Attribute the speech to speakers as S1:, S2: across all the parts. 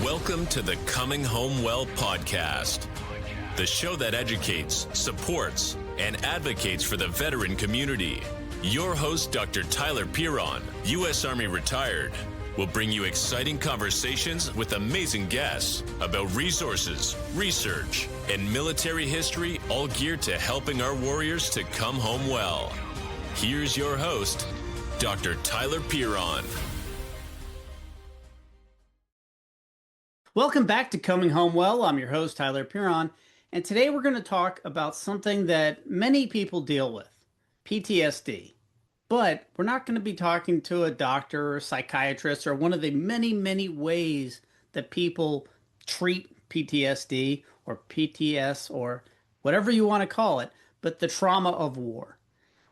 S1: Welcome to the Coming Home Well podcast, the show that educates, supports, and advocates for the veteran community. Your host, Dr. Tyler Pieron, U.S. Army retired, will bring you exciting conversations with amazing guests about resources, research, and military history, all geared to helping our warriors to come home well. Here's your host, Dr. Tyler Pieron.
S2: Welcome back to Coming Home Well. I'm your host, Tyler Pieron, and today we're going to talk about something that many people deal with, PTSD. But we're not going to be talking to a doctor or a psychiatrist or one of the many, many ways that people treat PTSD or PTS or whatever you want to call it, but the trauma of war.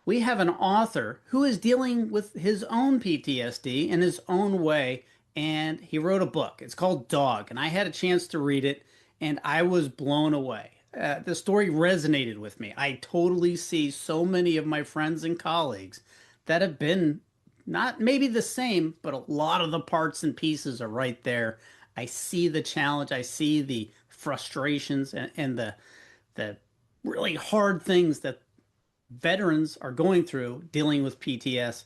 S2: We have an author who is dealing with his own PTSD in his own way, and he wrote a book. It's called Dog, and I had a chance to read it, and I was blown away. The story resonated with me. I totally see so many of my friends and colleagues that have been not maybe the same, but a lot of the parts and pieces are right there. I see the challenge. I see the frustrations and the really hard things that veterans are going through dealing with PTS.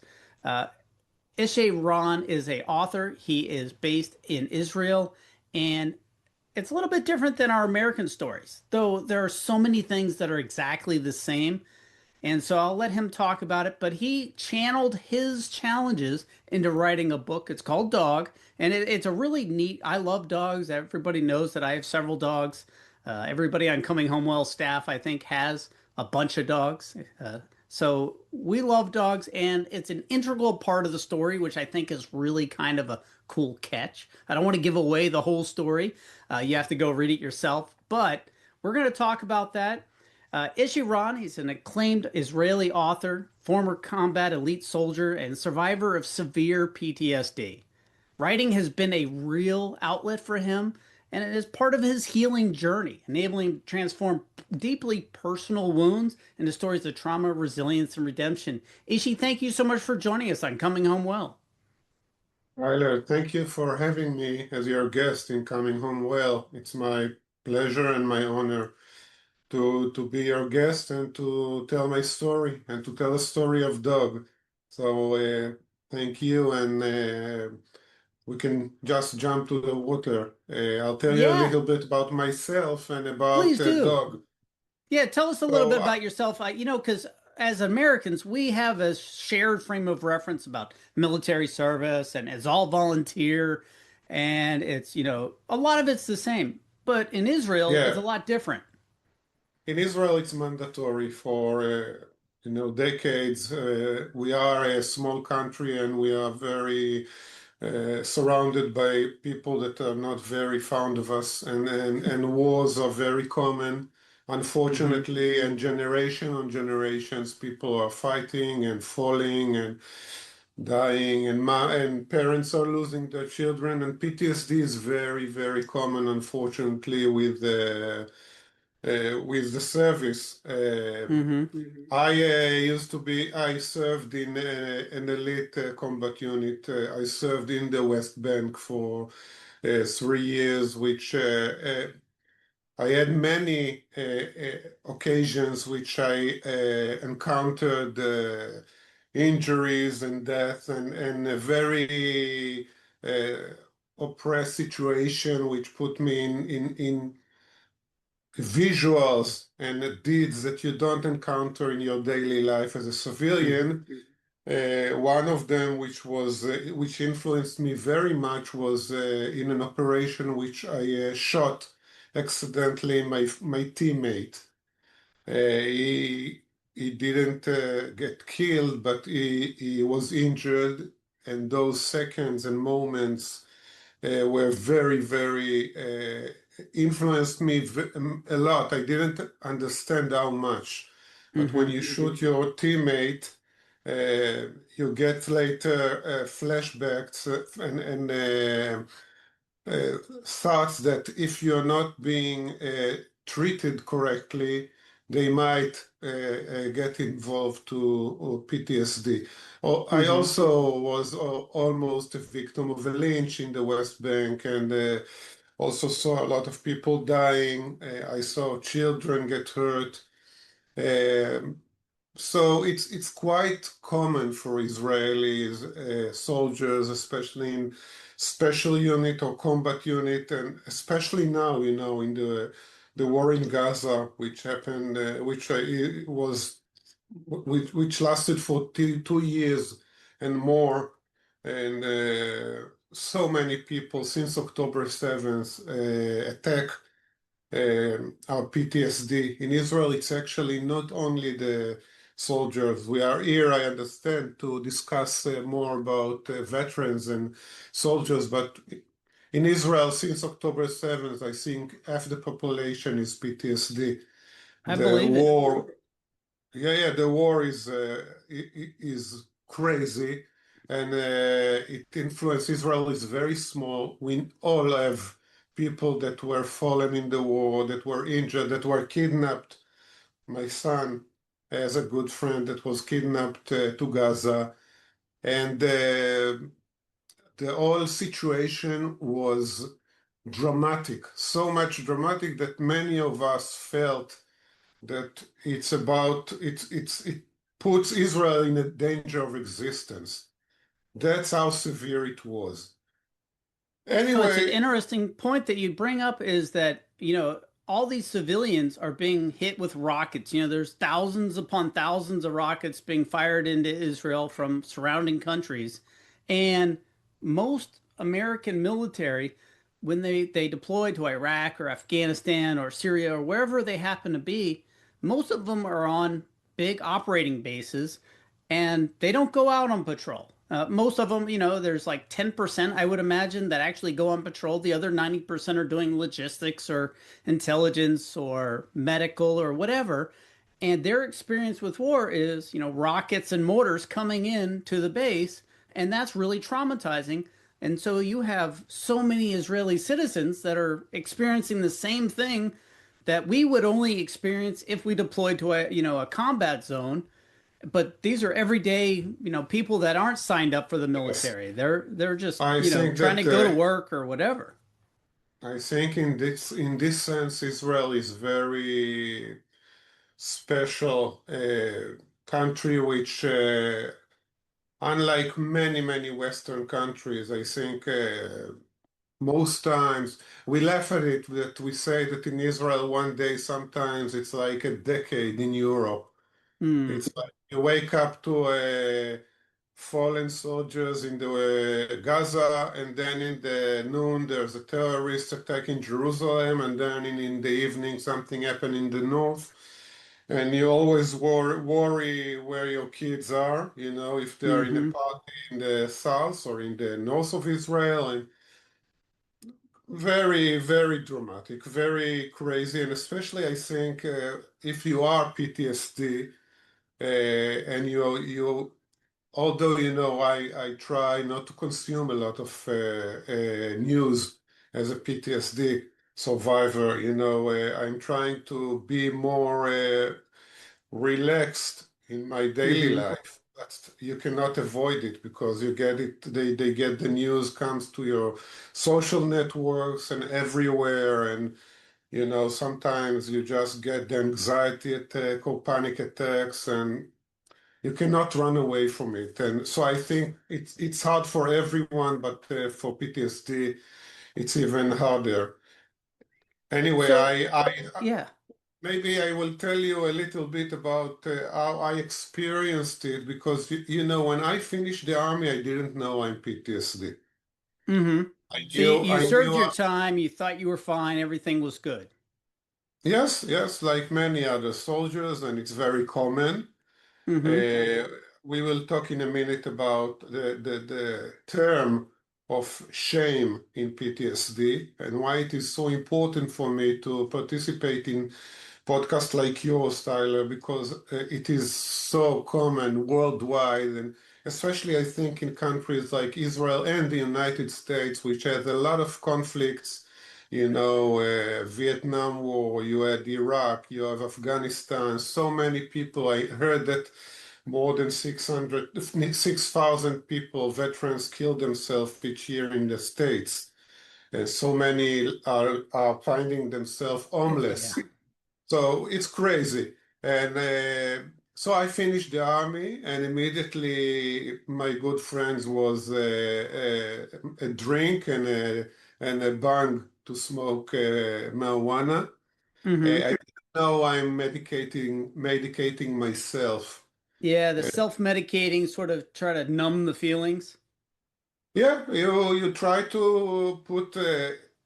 S2: Yishay Ron is an author. He is based in Israel, and it's a little bit different than our American stories, though there are so many things that are exactly the same. And so I'll let him talk about it, but he channeled his challenges into writing a book. It's called Dog, and it's a really neat, I love dogs. Everybody knows that I have several dogs. Everybody on Coming Home Well staff, I think, has a bunch of dogs. So we love dogs, and it's an integral part of the story, which I think is really kind of a cool catch. I don't want to give away the whole story. You have to go read it yourself, but we're going to talk about that. Yishay Ron, he's an acclaimed Israeli author, former combat elite soldier, and survivor of severe PTSD. Writing has been a real outlet for him, and it is part of his healing journey, enabling him to transform deeply personal wounds into stories of trauma, resilience, and redemption. Yishay, thank you so much for joining us on Coming Home Well.
S3: Tyler, thank you for having me as your guest in Coming Home Well. It's my pleasure and my honor to be your guest and to tell my story and to tell a story of Dog. So thank you, and we can just jump to the water. I'll tell you a little bit about myself and about Dog.
S2: Yeah, tell us a little bit about yourself. Because as Americans, we have a shared frame of reference about military service, and it's all volunteer, and it's, a lot of it's the same. But in Israel, it's a lot different.
S3: In Israel, it's mandatory for decades. We are a small country, and we are very surrounded by people that are not very fond of us, and wars are very common, unfortunately. And generation on generations, people are fighting and falling and dying, and parents are losing their children. And PTSD is very, very common, unfortunately, with the service. I served in an elite combat unit. I served in the West Bank for 3 years, which I had many occasions which I encountered injuries and death, and a very oppressed situation, which put me in visuals and deeds that you don't encounter in your daily life as a civilian. One of them, which influenced me very much, was in an operation which I shot accidentally my teammate. He didn't get killed, but he was injured, and those seconds and moments were very, very influenced me a lot. I didn't understand how much, but when you shoot your teammate, you get later flashbacks and thoughts that if you're not being treated correctly, they might get involved to PTSD. I also was almost a victim of a lynch in the West Bank, and Also saw a lot of people dying. I saw children get hurt. Um, so it's quite common for Israelis, soldiers, especially in special unit or combat unit, and especially now, in the war in Gaza, which happened, which lasted for 2 years and more, and so many people since October 7th attack our PTSD. In Israel, it's actually not only the soldiers. We are here, I understand, to discuss more about veterans and soldiers, but in Israel, since October 7th, I think half the population is PTSD.
S2: I
S3: The
S2: believe it.
S3: war, yeah, the war is crazy, and it influences Israel is very small. We all have people that were fallen in the war, that were injured, that were kidnapped. My son has a good friend that was kidnapped to Gaza, and the whole situation was dramatic, so much dramatic that many of us felt that it puts Israel in a danger of existence. That's how severe it was.
S2: No, it's an
S3: Anyway,
S2: interesting point that you bring up is that, all these civilians are being hit with rockets. There's thousands upon thousands of rockets being fired into Israel from surrounding countries. And most American military, when they deploy to Iraq or Afghanistan or Syria or wherever they happen to be, most of them are on big operating bases and they don't go out on patrol. Most of them, there's like 10%, I would imagine, that actually go on patrol. The other 90% are doing logistics or intelligence or medical or whatever. And their experience with war is, rockets and mortars coming in to the base. And that's really traumatizing. And so you have so many Israeli citizens that are experiencing the same thing that we would only experience if we deployed to a combat zone. But these are everyday, people that aren't signed up for the
S3: yes,
S2: military. They're just,
S3: I think
S2: trying to
S3: that
S2: go to work or whatever.
S3: I think in this sense, Israel is very special country, which unlike many Western countries, I think most times we laugh at it that we say that in Israel one day sometimes it's like a decade in Europe.
S2: Hmm.
S3: It's like you wake up to fallen soldiers in the Gaza, and then in the noon there's a terrorist attack in Jerusalem, and then in the evening something happened in the north. And you always worry where your kids are, if they are in a
S2: Mm-hmm.
S3: party in the south or in the north of Israel. And very dramatic, very crazy. And especially, I think, if you are PTSD, and although I try not to consume a lot of news as a PTSD survivor. I'm trying to be more relaxed in my daily
S2: Mm.
S3: life. You cannot avoid it because you get it. They get the news comes to your social networks and everywhere, and sometimes you just get the anxiety attack or panic attacks, and you cannot run away from it. And so I think it's hard for everyone, but for PTSD, it's even harder. Anyway,
S2: So,
S3: I
S2: yeah.
S3: maybe I will tell you a little bit about how I experienced it because when I finished the army, I didn't know I'm PTSD.
S2: Mm-hmm.
S3: I
S2: So you,
S3: knew,
S2: you
S3: I
S2: served
S3: knew.
S2: your time, you thought you were fine, everything was good.
S3: Yes, yes, like many other soldiers, and it's very common.
S2: Mm-hmm.
S3: Uh, we will talk in a minute about the term of shame in PTSD and why it is so important for me to participate in podcasts like yours, Tyler, because it is so common worldwide, and especially I think in countries like Israel and the United States, which has a lot of conflicts. Vietnam War, you had Iraq, you have Afghanistan, so many people. I heard that more than 6,000 people, veterans, kill themselves each year in the States. and so many are finding themselves homeless.
S2: Yeah.
S3: So it's crazy. And so I finished the army, and immediately my good friends was a drink and a bang to smoke marijuana.
S2: Hmm.
S3: I didn't know I'm medicating myself.
S2: Yeah, the self-medicating sort of try to numb the feelings.
S3: Yeah, you try to put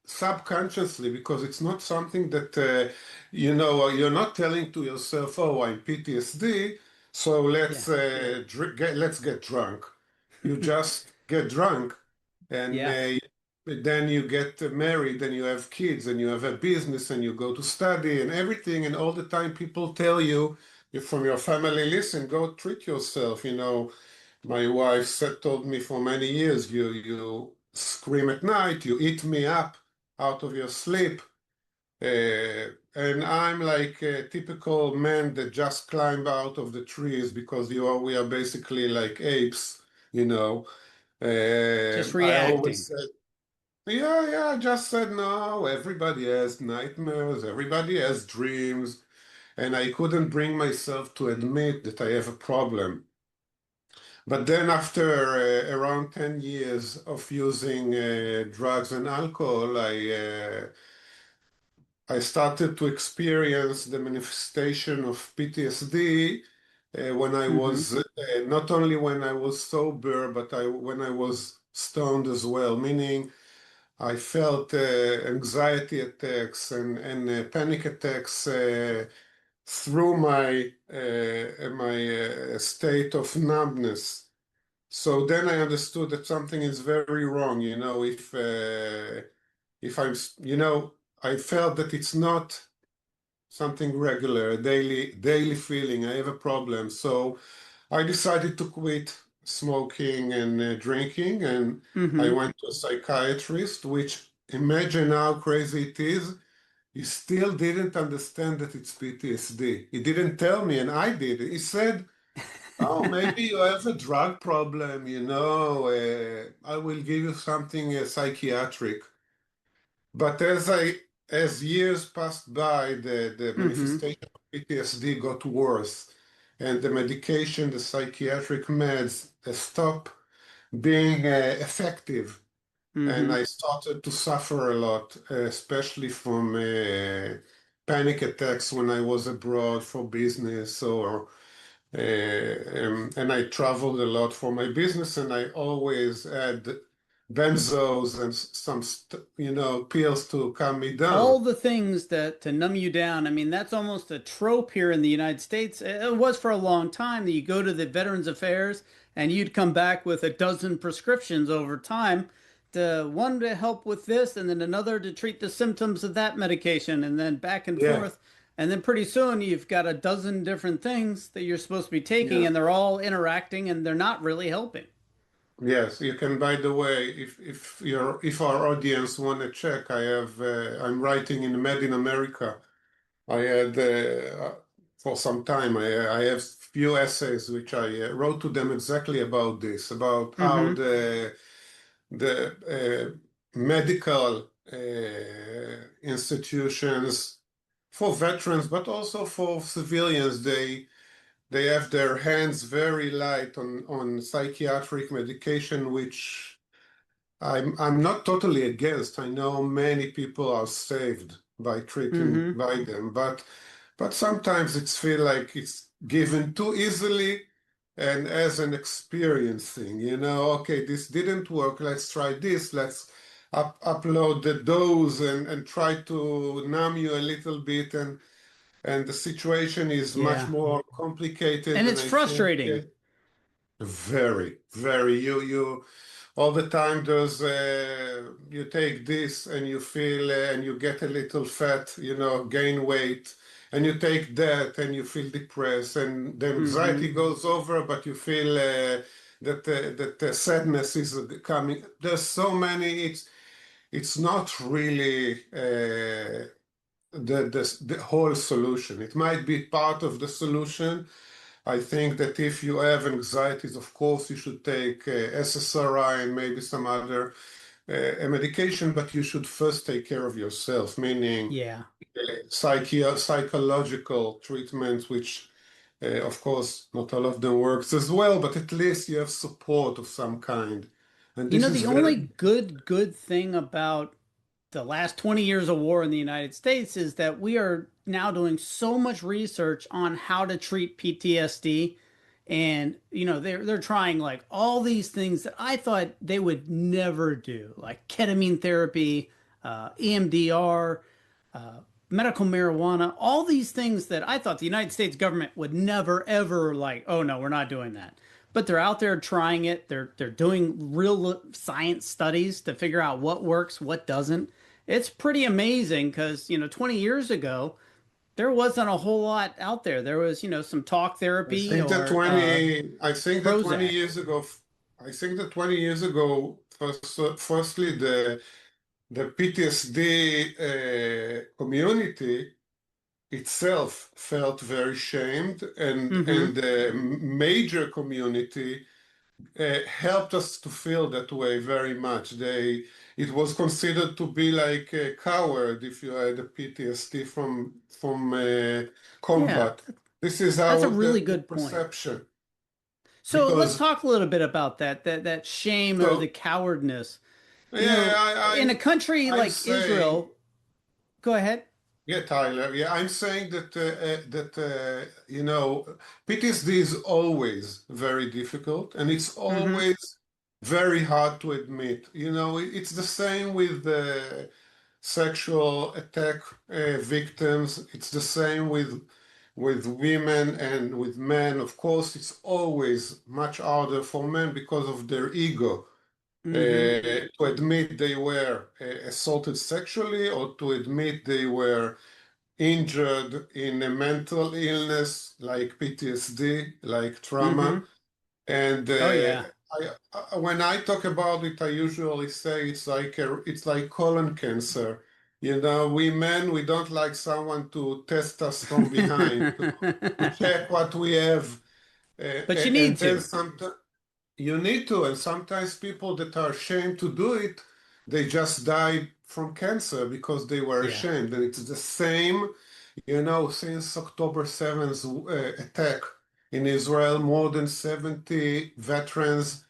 S3: subconsciously, because it's not something that you're not telling to yourself, "Oh, I'm PTSD, so
S2: Yeah.
S3: let's get drunk." You just get drunk, and
S2: Yeah.
S3: then you get married, and you have kids, and you have a business, and you go to study, and everything, and all the time people tell you from your family, "Listen, go treat yourself," My wife told me for many years, you scream at night, you eat me up out of your sleep. And I'm like a typical man that just climbed out of the trees, because we are basically like apes, you know.
S2: Just
S3: I
S2: reacting.
S3: always said, yeah, I just said, no, everybody has nightmares, everybody has dreams, and I couldn't bring myself to admit that I have a problem. But then after around 10 years of using drugs and alcohol, I started to experience the manifestation of PTSD when I
S2: Hmm.
S3: was not only when I was sober, but when I was stoned as well, meaning I felt anxiety attacks and panic attacks through my state of numbness. So then I understood that something is very wrong, if I felt that it's not something regular, a daily feeling. I have a problem. So I decided to quit smoking and drinking, and I
S2: Hmm.
S3: went to a psychiatrist, which, imagine how crazy it is. He still didn't understand that it's PTSD. He didn't tell me, and I did. He said, "Oh, maybe you have a drug problem, I will give you something psychiatric." But as years passed by, the
S2: Hmm.
S3: manifestation of PTSD got worse, and the medication, the psychiatric meds, stopped being effective, and
S2: Hmm.
S3: I started to suffer a lot, especially from panic attacks when I was abroad for business, and I traveled a lot for my business, and I always had benzos and pills to calm me
S2: All
S3: down.
S2: the things that to numb you down. I mean, that's almost a trope here in the United States. It was for a long time that you go to the Veterans Affairs and you'd come back with a dozen prescriptions over time. One to help with this, and then another to treat the symptoms of that medication, and then back and
S3: Yeah,
S2: forth. And then pretty soon you've got a dozen different things that you're supposed to be taking,
S3: yeah,
S2: and they're all interacting and they're not really helping.
S3: yes. You can, by the way, if our audience want to check, I'm writing in Made in America. I had for some time. I have few essays which I wrote to them exactly about this, about how
S2: Hmm.
S3: the medical institutions for veterans, but also for civilians, they have their hands very light on psychiatric medication, which I'm not totally against. I know many people are saved by treating
S2: Hmm.
S3: by them, but sometimes it's feel like it's given too easily and as an experience thing. Okay, this didn't work. Let's try this. Let's upload the dose and try to numb you a little bit, and the situation is much
S2: Yeah.
S3: more complicated.
S2: And
S3: And
S2: it's
S3: I think
S2: frustrating.
S3: very, very you all the time there's you take this and you feel and you get a little fat, gain weight, and you take that and you feel depressed, and the
S2: Hmm.
S3: anxiety goes over, but you feel that the sadness is coming. There's so many. It's not really the whole solution. It might be part of the solution. I think that if you have anxieties, of course, you should take SSRI and maybe some other a medication, but you should first take care of yourself, meaning
S2: Yeah.
S3: psychological treatments, which, of course, not all of them works as well, but at least you have support of some kind. And
S2: You
S3: this
S2: know,
S3: is
S2: the
S3: very
S2: only good thing about the last 20 years of war in the United States is that we are now doing so much research on how to treat PTSD. And, you know, they're trying like all these things that I thought they would never do, like ketamine therapy, EMDR, medical marijuana, all these things that I thought the United States government would never ever like, oh no, we're not doing that. But they're out there trying it. They're doing real science studies to figure out what works, what doesn't. It's pretty amazing because, you know, 20 years ago, there wasn't a whole lot out there. There was, you know, some talk
S3: I
S2: therapy
S3: think that
S2: or
S3: 20, I think that 20
S2: Prozac.
S3: years ago, I think that 20 years ago, firstly, the PTSD community itself felt very shamed, and
S2: Mm-hmm.
S3: the major community helped us to feel that way very much. It was considered to be like a coward if you had a PTSD from
S2: Yeah,
S3: combat. This is
S2: that's a
S3: how
S2: really
S3: the
S2: good point.
S3: perception.
S2: So let's
S3: Because
S2: talk a little bit about that shame or the
S3: so
S2: cowardness. You
S3: yeah,
S2: know, in a
S3: I
S2: country
S3: I'm
S2: like
S3: saying.
S2: Israel, go ahead.
S3: Yeah, Tyler. Yeah, I'm saying that PTSD is always very difficult, and it's
S2: Mm-hmm.
S3: always very hard to admit. It's the same with sexual attack victims. It's the same with women and with men. Of course, it's always much harder for men because of their ego
S2: Mm-hmm.
S3: to admit they were assaulted sexually or to admit they were injured in a mental illness like PTSD, like trauma.
S2: Mm-hmm.
S3: And
S2: Oh yeah.
S3: when I talk about it, I usually say it's like colon cancer. We men, we don't like someone to test us from behind, to check what we have.
S2: But you
S3: And
S2: need
S3: then
S2: to.
S3: sometimes you need to, and sometimes people that are ashamed to do it, they just died from cancer because they were
S2: Yeah.
S3: ashamed. And it's the same, since October 7th attack in Israel, more than 70 veterans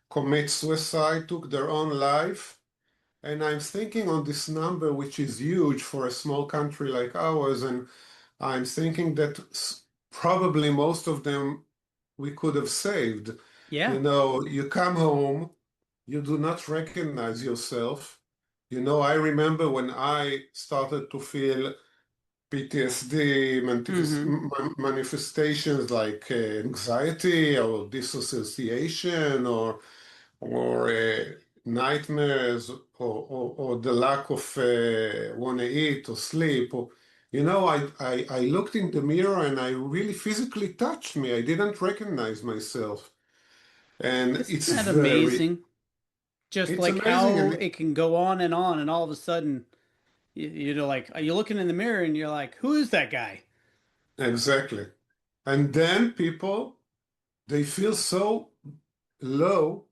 S3: commit suicide, took their own life. And I'm thinking on this number, which is huge for a small country like ours, and I'm thinking that probably most of them we could have saved.
S2: Yeah.
S3: You come home, you do not recognize yourself. I remember when I started to feel PTSD
S2: Mm-hmm.
S3: manifestations like anxiety or dissociation or nightmares or the lack of want to eat or sleep. I looked in the mirror and I really physically touched me. I didn't recognize myself. And
S2: Isn't that amazing? Just
S3: it's
S2: like
S3: amazing.
S2: how
S3: And
S2: it can go on, and all of a sudden, you're like, you're looking in the mirror and you're like, who is that guy?
S3: exactly. And then people, they feel so low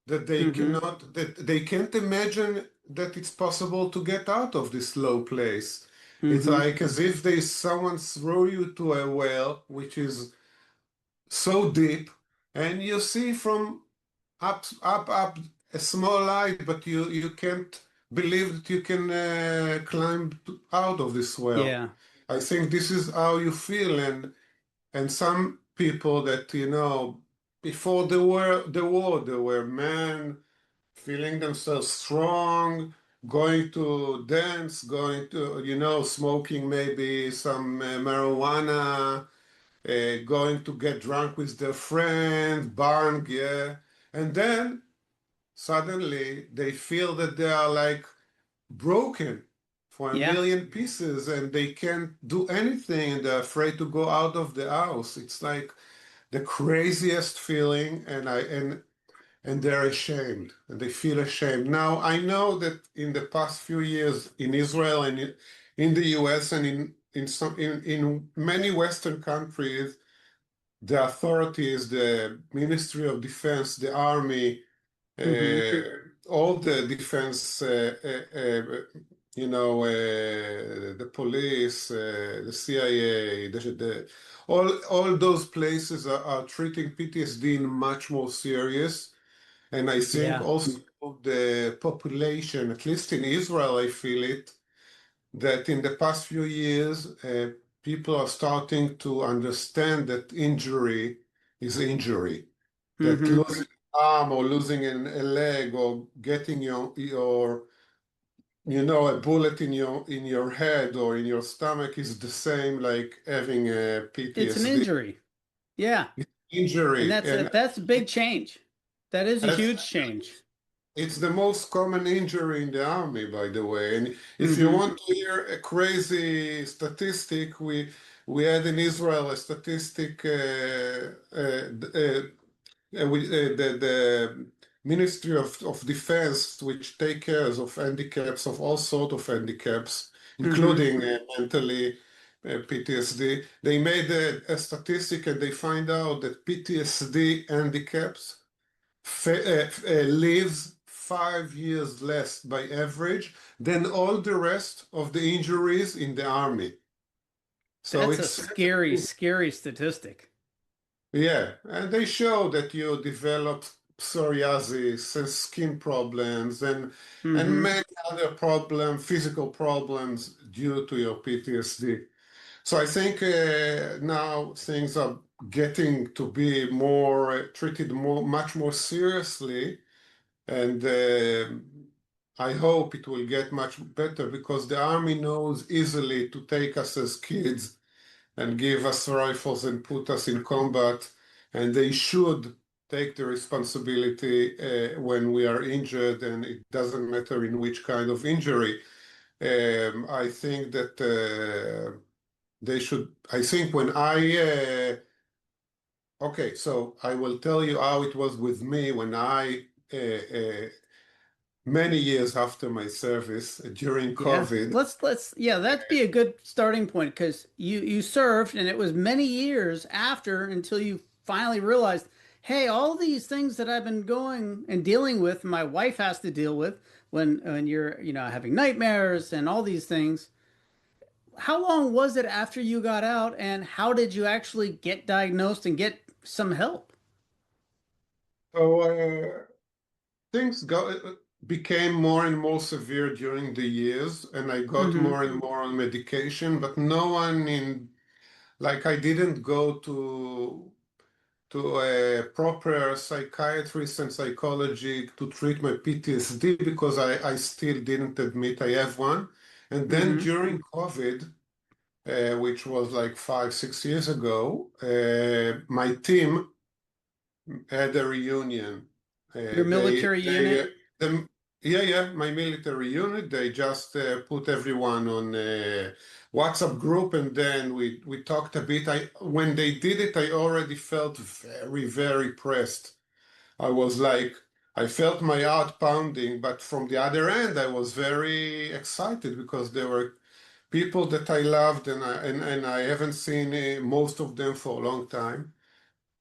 S3: that
S2: Mm-hmm.
S3: that they can't imagine that it's possible to get out of this low place. It's
S2: Mm-hmm.
S3: like as if someone throw you to a well, which is so deep, and you see from up a small light, but you can't believe that you can climb out of this well.
S2: Yeah.
S3: I think this is how you feel, and some people that before the war, they were men feeling themselves strong, going to dance, going to smoking maybe some marijuana, going to get drunk with their friends, bang, yeah, and then suddenly they feel that they are like broken for a
S2: Yeah.
S3: million pieces and they can't do anything and they're afraid to go out of the house. It's like the craziest feeling, and they're ashamed and they feel ashamed. Now, I know that in the past few years in Israel and in the US and in many Western countries, the authorities, the Ministry of Defense, the Army,
S2: Mm-hmm.
S3: uh, all the defense, the police, the CIA, all those places are treating PTSD in much more serious. And I think
S2: Yeah.
S3: also the population, at least in Israel, I feel it, that in the past few years, people are starting to understand that injury is injury, that
S2: Mm-hmm.
S3: losing an arm or losing a leg or getting a bullet in your head or in your stomach is the same like having a
S2: It's an
S3: PTSD
S2: injury. Yeah. And
S3: injury. And
S2: that's a big change. That is a
S3: that's
S2: huge change.
S3: It's the most common injury in the army, by the way. And if you
S2: Mm-hmm.
S3: want to hear a crazy statistic, we had in Israel a statistic. The Ministry of Defense, which take care of handicaps of all sort of handicaps,
S2: Mm-hmm.
S3: including mentally PTSD. They made a statistic and they find out that PTSD handicaps lives 5 years less by average than all the rest of the injuries in the army. So
S2: That's a
S3: it's
S2: scary, scary statistic.
S3: yeah, and they show that you develop psoriasis and skin problems and
S2: Mm-hmm.
S3: many other physical problems due to your PTSD. So I think now things are getting to be more treated much more seriously. And I hope it will get much better because the army knows easily to take us as kids and give us rifles and put us in combat. And they should take the responsibility when we are injured, and it doesn't matter in which kind of injury. I think that they should. I think when okay, so I will tell you how it was with me when many years after my service during
S2: Yeah.
S3: COVID.
S2: Let's yeah, that'd be a good starting point because you served and it was many years after until you finally realized, hey, all these things that I've been going and dealing with, my wife has to deal with when you're, having nightmares and all these things. How long was it after you got out and how did you actually get diagnosed and get some help?
S3: So things became more and more severe during the years, and I got
S2: Mm-hmm.
S3: more and more on medication, but no one like I didn't go to a proper psychiatrist and psychology to treat my PTSD because I still didn't admit I have one. And then
S2: Mm-hmm.
S3: during COVID, which was like 5, 6 years ago, my team had a reunion.
S2: Your military
S3: They,
S2: unit?
S3: yeah, my military unit. They just put everyone on a WhatsApp group, and then we talked a bit. When they did it, I already felt very, very pressed. I was like, I felt my heart pounding, but from the other end, I was very excited because there were people that I loved, and I haven't seen most of them for a long time.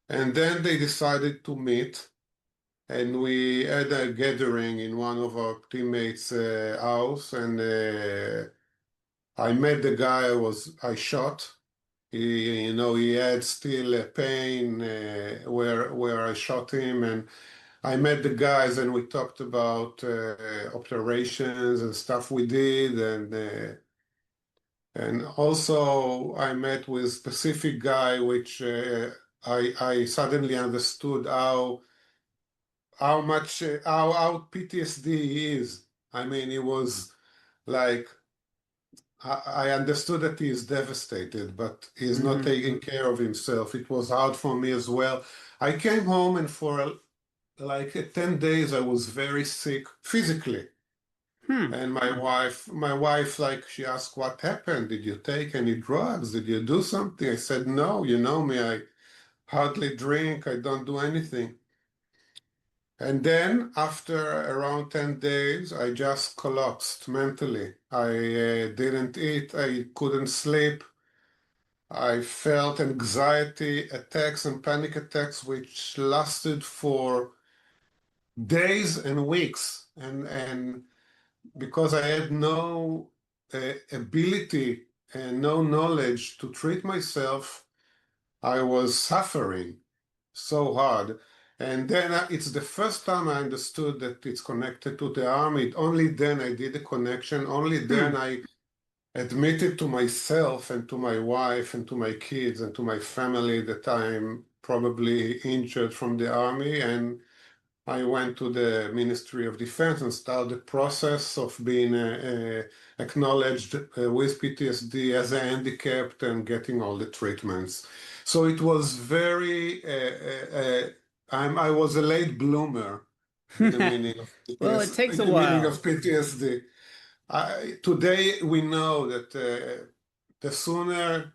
S3: And then they decided to meet, and we had a gathering in one of our teammates' house, and I met the guy I shot. He had still pain where I shot him, and I met the guys, and we talked about operations and stuff we did, and also I met with specific guy, which I suddenly understood how much how PTSD is. I mean, it was like I understood that he is devastated, but he is not
S2: Mm-hmm.
S3: taking care of himself. It was hard for me as well. I came home and for like 10 days I was very sick physically.
S2: Hmm.
S3: And my wife, like she asked, what happened? Did you take any drugs? Did you do something? I said, no, you know me, I hardly drink, I don't do anything. And then after around 10 days, I just collapsed mentally. I didn't eat, I couldn't sleep. I felt anxiety attacks and panic attacks, which lasted for days and weeks, and because I had no ability and no knowledge to treat myself, I was suffering so hard. And then it's the first time I understood that it's connected to the army. Only then I did the connection. Only then
S2: Hmm.
S3: I admitted to myself and to my wife and to my kids and to my family that I'm probably injured from the army. And I went to the Ministry of Defense and started the process of being acknowledged with PTSD as a handicapped and getting all the treatments. So it was very, I was a late bloomer in the meaning of
S2: Well, it
S3: PTSD,
S2: takes
S3: in
S2: a
S3: the meaning of
S2: while.
S3: PTSD. Today we know that the sooner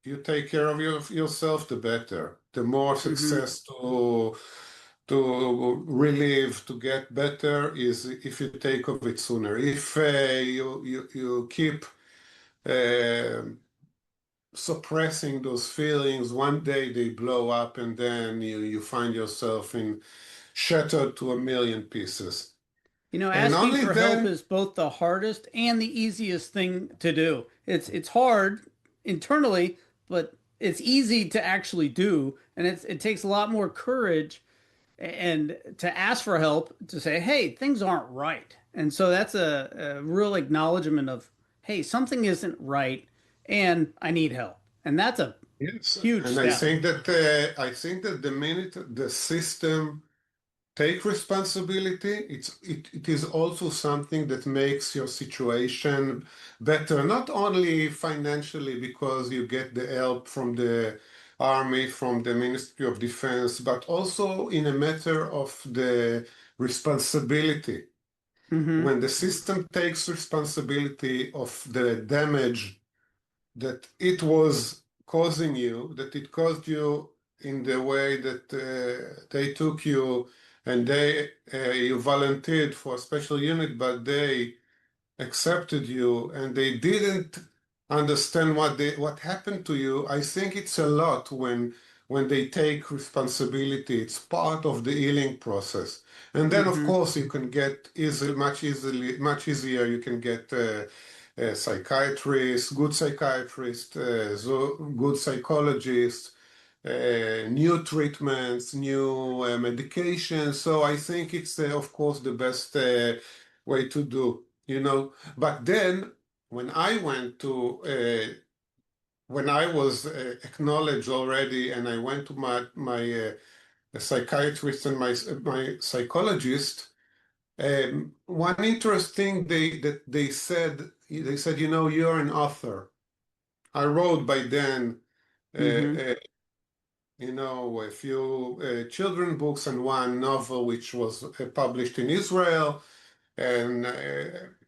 S3: you take care of yourself, the better. The more
S2: Hmm.
S3: success to relieve, to get better is if you take of it sooner. If you keep uh, suppressing those feelings, one day they blow up and then you find yourself in shattered to a million pieces. And
S2: Asking
S3: only
S2: for help
S3: then,
S2: is both the hardest and the easiest thing to do. It's hard internally, but it's easy to actually do, and it takes a lot more courage and to ask for help to say, "Hey, things aren't right." And so that's a real acknowledgement of, "Hey, something isn't right, and I need help." And that's a
S3: yes,
S2: huge
S3: and
S2: step.
S3: I think that the minute the system take responsibility, it is also something that makes your situation better, not only financially because you get the help from the army, from the Ministry of Defense, but also in a matter of the responsibility.
S2: Hmm.
S3: When the system takes responsibility of the damage that it was causing you, that it caused you in the way that they took you and you volunteered for a special unit, but they accepted you and they didn't understand what happened to you. I think it's a lot when they take responsibility. It's part of the healing process. And then, of
S2: Hmm.
S3: course, you can get much easier. You can get a psychiatrist, good psychiatrist, good psychologist, new treatments, new medications. So I think it's, of course, the best way to do, you know. But then when I went to, when I was acknowledged already and I went to my psychiatrist and my psychologist, one interesting that they said, you know, you're an author. I wrote by then,
S2: Hmm.
S3: you know, a few children books and one novel which was published in Israel, and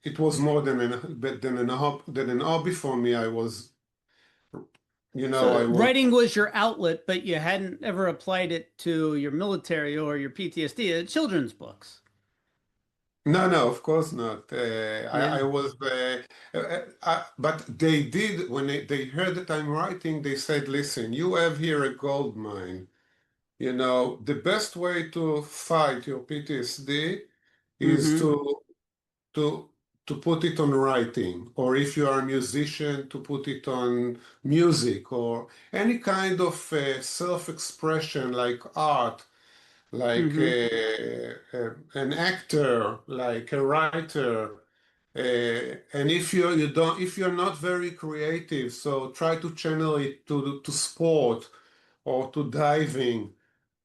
S3: it was more than an hobby for me. I was, you know,
S2: So
S3: I was.
S2: writing was your outlet, but you hadn't ever applied it to your military or your PTSD, children's books.
S3: No, no, of course not. I
S2: Yeah.
S3: was, but they did when they heard that I'm writing. They said, "Listen, you have here a gold mine. You know, the best way to fight your PTSD is
S2: Hmm.
S3: to to put it on writing, or if you are a musician, to put it on music, or any kind of self-expression like art, like
S2: Hmm.
S3: an actor, like a writer." And if you're not very creative, so try to channel it to sport or to diving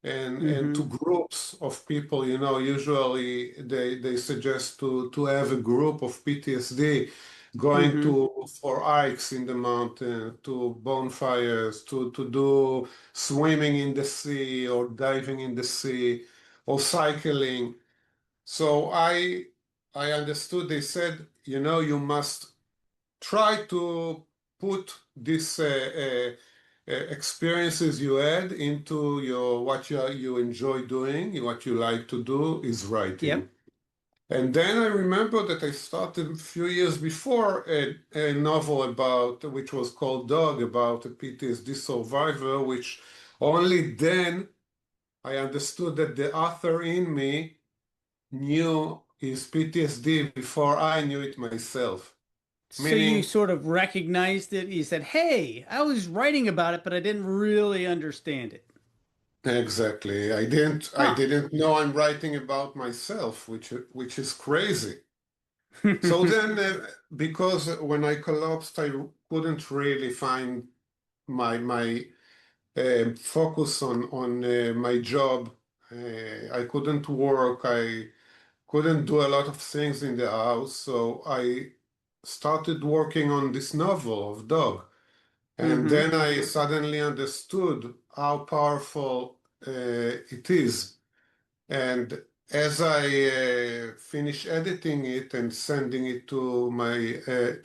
S3: and to
S2: Hmm.
S3: groups of people. You know, usually they suggest to have a group of PTSD going
S2: Hmm.
S3: to for hikes in the mountain, to bonfires, to do swimming in the sea or diving in the sea or cycling. So I understood they said, you know, you must try to put these experiences you had into your what you enjoy doing, what you like to do is writing.
S2: Yep.
S3: And then I remember that I started a few years before a novel about which was called Dog, about a PTSD survivor, which only then I understood that the author in me knew his PTSD before I knew it myself.
S2: So you
S3: Meaning,
S2: sort of recognized it. You said, "Hey, I was writing about it, but I didn't really understand it."
S3: exactly. I
S2: Huh.
S3: didn't know I'm writing about myself, which is crazy. So then, because when I collapsed, I couldn't really find my focus on my job. I couldn't work. I couldn't do a lot of things in the house. So I started working on this novel of Dog. And
S2: Mm-hmm.
S3: then I suddenly understood how powerful it is. And as I finish editing it and sending it to my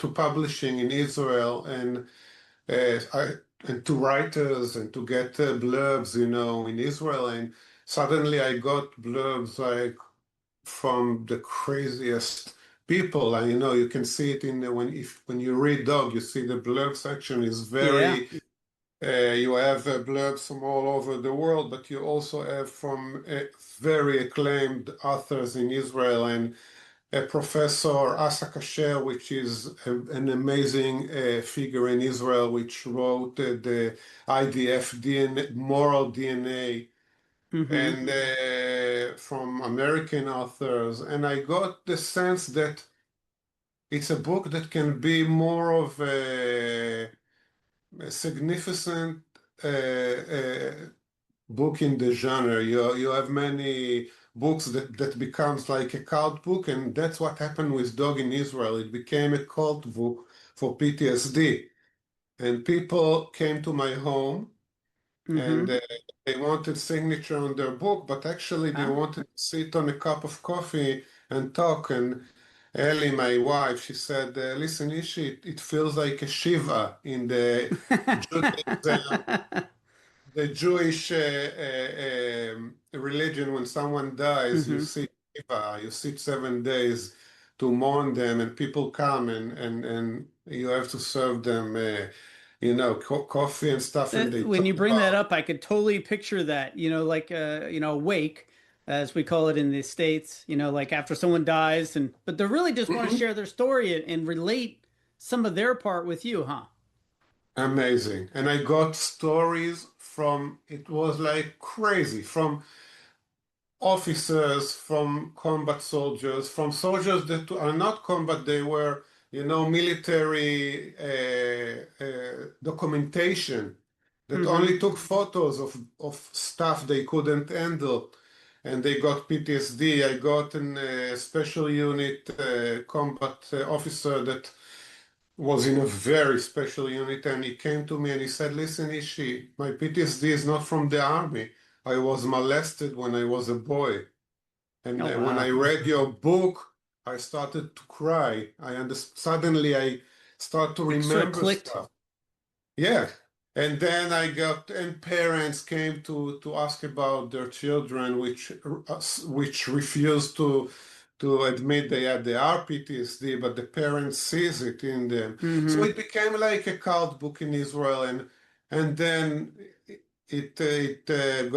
S3: to publishing in Israel I, and to writers and to get blurbs, in Israel, and suddenly I got blurbs like from the craziest people. And you can see it in when you read Dog, you see the blurb section is
S2: Yeah.
S3: very. You have blurbs from all over the world, but you also have from very acclaimed authors in Israel and Professor Asa Kasher, which is an amazing figure in Israel, which wrote the IDF DNA, moral DNA,
S2: Mm-hmm.
S3: and from American authors. And I got the sense that it's a book that can be more of a significant book in the genre. You have many books that becomes like a cult book, and that's what happened with Dog in Israel. It became a cult book for PTSD, and people came to my home and
S2: Mm-hmm.
S3: they wanted signature on their book, but actually they
S2: Ah.
S3: wanted to sit on a cup of coffee and talk. And Ellie, my wife, she said, "Listen, Ishi, it feels like a shiva in the Judaism." The Jewish religion, when someone dies, you
S2: Mm-hmm.
S3: sit Shiva, you sit 7 days to mourn them, and people come and you have to serve them, coffee and stuff, and they
S2: When
S3: talk
S2: you bring that
S3: about.
S2: up, I could totally picture that, like a wake, as we call it in the States, like after someone dies but they really just want to
S3: Mhm.
S2: share their story and relate some of their part with you, huh?
S3: Amazing. And I got stories from, it was like crazy, from officers, from combat soldiers, from soldiers that are not combat, they were, military documentation that
S2: Mm-hmm.
S3: only took photos of stuff they couldn't handle. And they got PTSD. I got a special unit combat officer that was in a very special unit, and he came to me and he said, "Listen, Ishi, my PTSD is not from the army. I was molested when I was a boy. And
S2: Oh,
S3: when I
S2: wow.
S3: read your book, I started to cry. Suddenly I start to
S2: It sort of
S3: remember
S2: clicked.
S3: stuff. Yeah. And then and parents came to ask about their children, which refused to admit they had the RPTSD, but the parents sees it in them. So
S2: Mm-hmm.
S3: it became like a cult book in Israel, and then it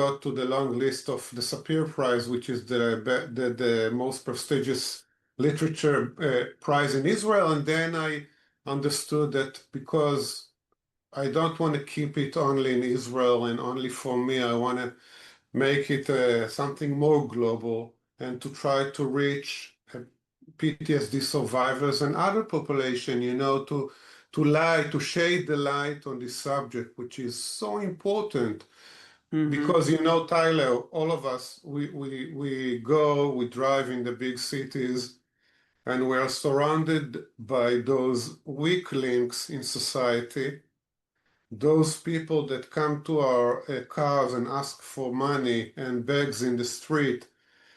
S3: got to the long list of the Sapir Prize, which is the most prestigious literature prize in Israel. And then I understood that because I don't want to keep it only in Israel and only for me. I want to make it something more global and to try to reach PTSD survivors and other population, to shade the light on this subject, which is so important
S2: Mm-hmm.
S3: because Tyler, all of us, we drive in the big cities and we are surrounded by those weak links in society, those people that come to our cars and ask for money and begs in the street,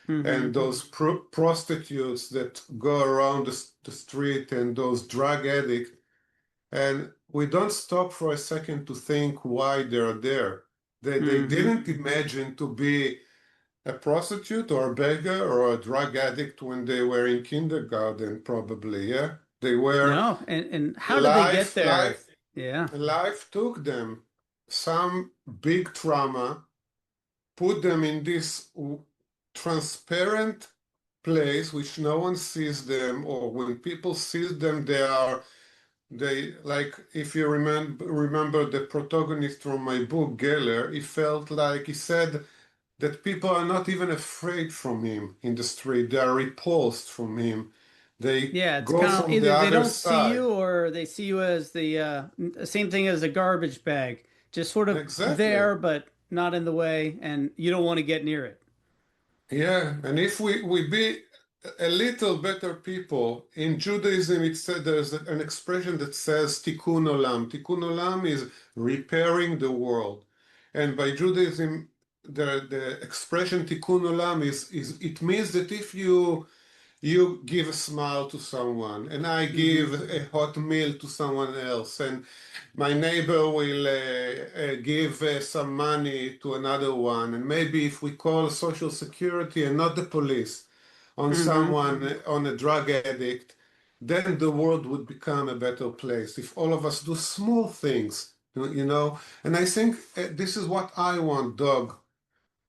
S2: Mm-hmm.
S3: and those prostitutes that go around the street, and those drug addicts. And we don't stop for a second to think why they're there. They
S2: Mm-hmm.
S3: didn't imagine to be a prostitute or a beggar or a drug addict when they were in kindergarten, probably, yeah? They were
S2: No, and how did they get
S3: life,
S2: there?
S3: life
S2: Yeah.
S3: Life took them, some big trauma, put them in this transparent place which no one sees them, or when people see them, they like, if you remember the protagonist from my book, Geller, he felt like he said that people are not even afraid from him in the street. They are repulsed from him. They
S2: Yeah, it's
S3: go
S2: kind of
S3: from the
S2: either they
S3: other
S2: don't see
S3: side.
S2: you or they see you as the same thing as a garbage bag, just sort of
S3: Exactly.
S2: there but not in the way, and you don't want to get near it.
S3: Yeah, and if we be a little better people, in Judaism it said there's an expression that says tikkun olam. Tikkun olam is repairing the world. And by Judaism, the expression tikkun olam is it means that if you give a smile to someone, and I
S2: Hmm.
S3: give a hot meal to someone else, and my neighbor will give some money to another one, and maybe if we call Social Security and not the police on
S2: Hmm.
S3: someone, on a drug addict, then the world would become a better place. If all of us do small things, you know, and I think this is what I want, Doug,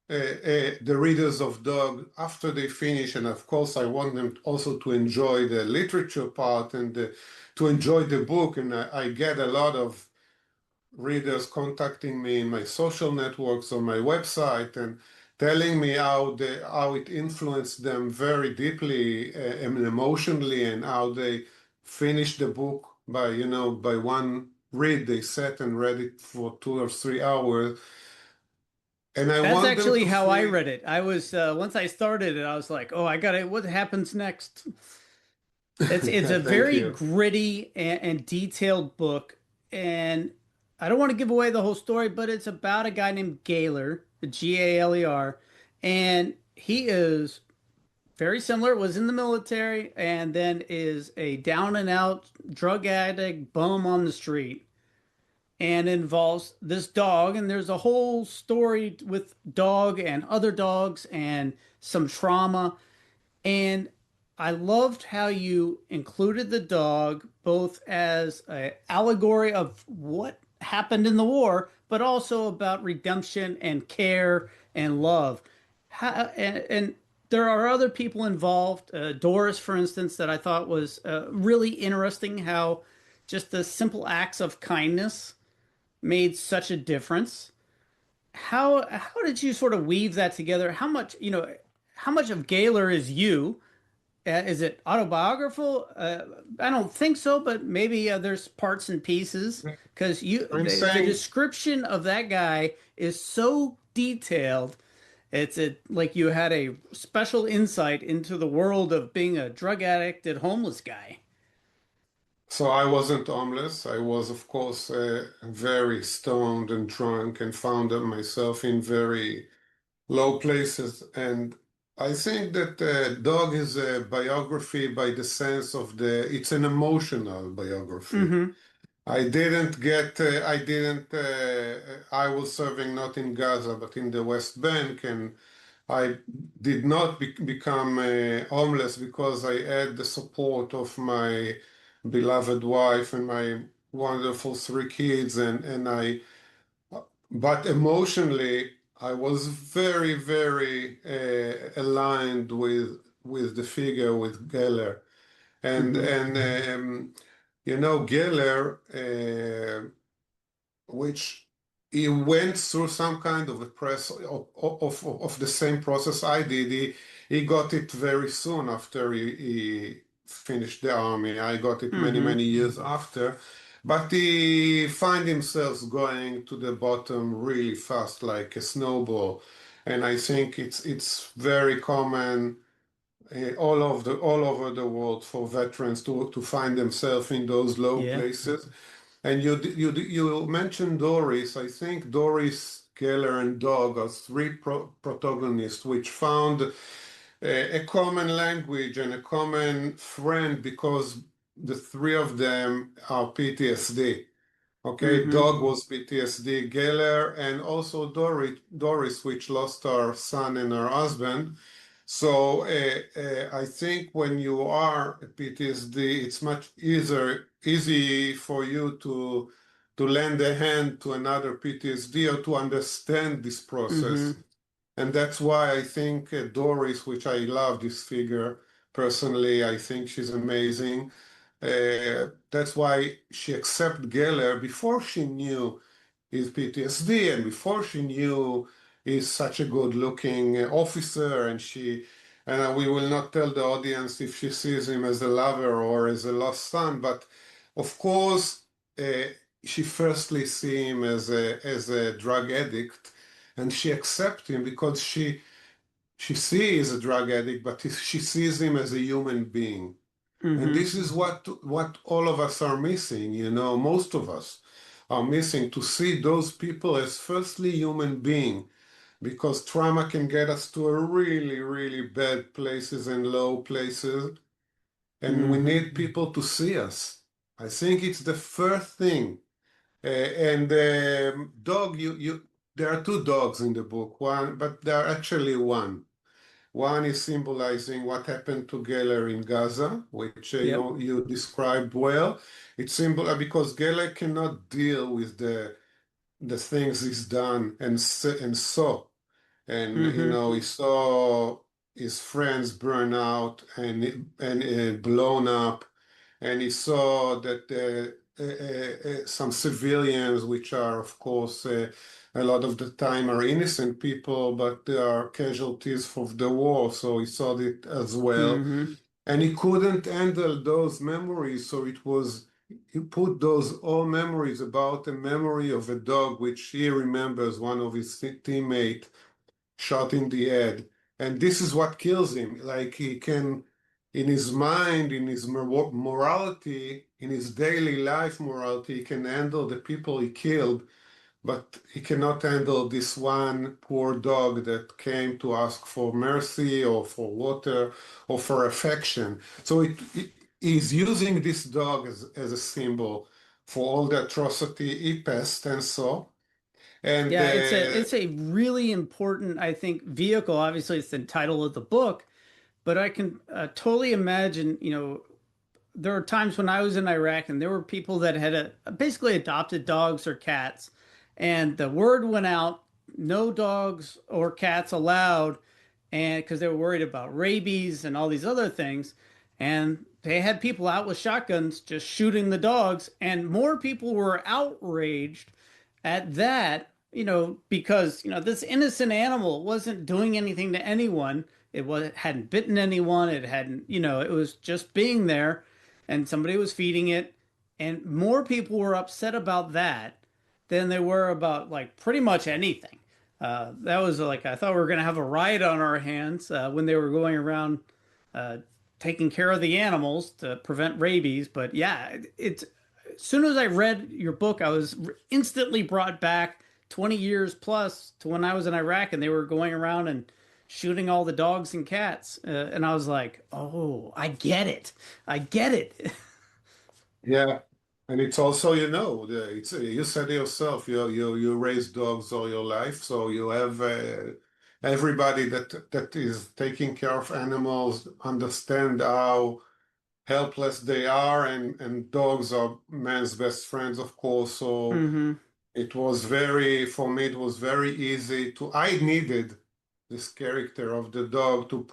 S3: the readers of Dog, after they finish, and of course I want them also to enjoy the literature part and to enjoy the book. And I get a lot of readers contacting me in my social networks or my website and telling me how it influenced them very deeply and emotionally, and how they finished the book by, by one read. They sat and read it for 2 or 3 hours. And I
S2: That's
S3: want them
S2: actually
S3: to
S2: how I
S3: feel.
S2: read it. I was once I started it, I was like, "Oh, I got it. What happens next?" It's a
S3: Thank
S2: very
S3: you.
S2: gritty and detailed book, and I don't want to give away the whole story, but it's about a guy named Gaylor, Galer, and he is very similar, was in the military, and then is a down and out drug addict bum on the street, and involves this dog. And there's a whole story with dog and other dogs and some trauma. And I loved how you included the dog both as an allegory of what happened in the war, but also about redemption and care and love. And there are other people involved. Doris, for instance, that I thought was really interesting, how just the simple acts of kindness made such a difference. How did you sort of weave that together? How much of Gaylor is you? Is it autobiographical? I don't think so, but maybe there's parts and pieces, because
S3: I'm
S2: the
S3: saying,
S2: description of that guy is so detailed. Like you had a special insight into the world of being a drug addict and homeless guy.
S3: so I wasn't homeless. I was, of course, very stoned and drunk and found myself in very low places. And I think that Dog is a biography by the sense of it's an emotional biography.
S2: Hmm.
S3: I was serving not in Gaza, but in the West Bank, and I did not become homeless because I had the support of my beloved wife and my wonderful 3 kids, but emotionally, I was very, very aligned with the figure, with Geller. And
S2: Hmm.
S3: and Geller, which he went through some kind of a press of the same process I did. He got it very soon after he finished the army. I got it many,
S2: Hmm.
S3: many years after. But he find himself going to the bottom really fast, like a snowball. And I think it's very common all over the world for veterans to find themselves in those low
S2: Yeah.
S3: places. And you mentioned Doris. I think Doris, Keller, and Dog are three protagonists which found a common language and a common friend because the three of them are PTSD. Okay,
S2: Hmm.
S3: Dog was PTSD, Geller, and also Doris, which lost her son and her husband. So I think when you are a PTSD, it's much easy for you to lend a hand to another PTSD or to understand this
S2: Hmm.
S3: process. And that's why I think Doris, which I love this figure personally, I think she's amazing. That's why she accepted Geller before she knew his PTSD and before she knew he's such a good-looking officer. And we will not tell the audience if she sees him as a lover or as a lost son, but of course, uh, she firstly see him as a drug addict, and she accepts him because she sees a drug addict, but she sees him as a human being. And
S2: Mm-hmm.
S3: this is what all of us are missing, most of us are missing, to see those people as firstly human being, because trauma can get us to a really, really bad places and low places, and we
S2: Mm-hmm.
S3: need people to see us. I think it's the first thing. And dog, there are two dogs in the book, but there are actually one. One is symbolizing what happened to Geller in Gaza, which
S2: Yep.
S3: you described well. It's symbol because Geller cannot deal with the things he's done and saw. And
S2: Mm-hmm.
S3: he saw his friends burn out and blown up, and he saw that some civilians, which are of course a lot of the time are innocent people, but they are casualties of the war. So he saw it as well,
S2: Mm-hmm.
S3: and he couldn't handle those memories. So he put those all memories about a memory of a dog, which he remembers one of his teammates shot in the head. And this is what kills him. Like he can, in his mind, in his morality, in his daily life morality, he can handle the people he killed, but he cannot handle this one poor dog that came to ask for mercy or for water or for affection. So he's using this dog as a symbol for all the atrocity he passed and saw. And
S2: Yeah, it's a really important, I think, vehicle. Obviously, it's the title of the book, but I can totally imagine, there are times when I was in Iraq and there were people that had basically adopted dogs or cats, and the word went out, no dogs or cats allowed, and because they were worried about rabies and all these other things, and they had people out with shotguns just shooting the dogs, and more people were outraged at that, because this innocent animal wasn't doing anything to anyone. It hadn't bitten anyone. It hadn't, it was just being there, and somebody was feeding it, and more people were upset about that than they were about like pretty much anything. That was like I thought we were going to have a riot on our hands when they were going around uh, taking care of the animals to prevent rabies. But yeah, it's as soon as I read your book, I was instantly brought back 20 years plus to when I was in Iraq and they were going around and shooting all the dogs and cats. And I was like, oh, I get it. I get it.
S3: yeah, and it's also, you said it yourself, you raise dogs all your life, so you have everybody that is taking care of animals understand how helpless they are, and dogs are man's best friends, of course. So
S2: Hmm.
S3: for me, it was very easy I needed this character of the dog to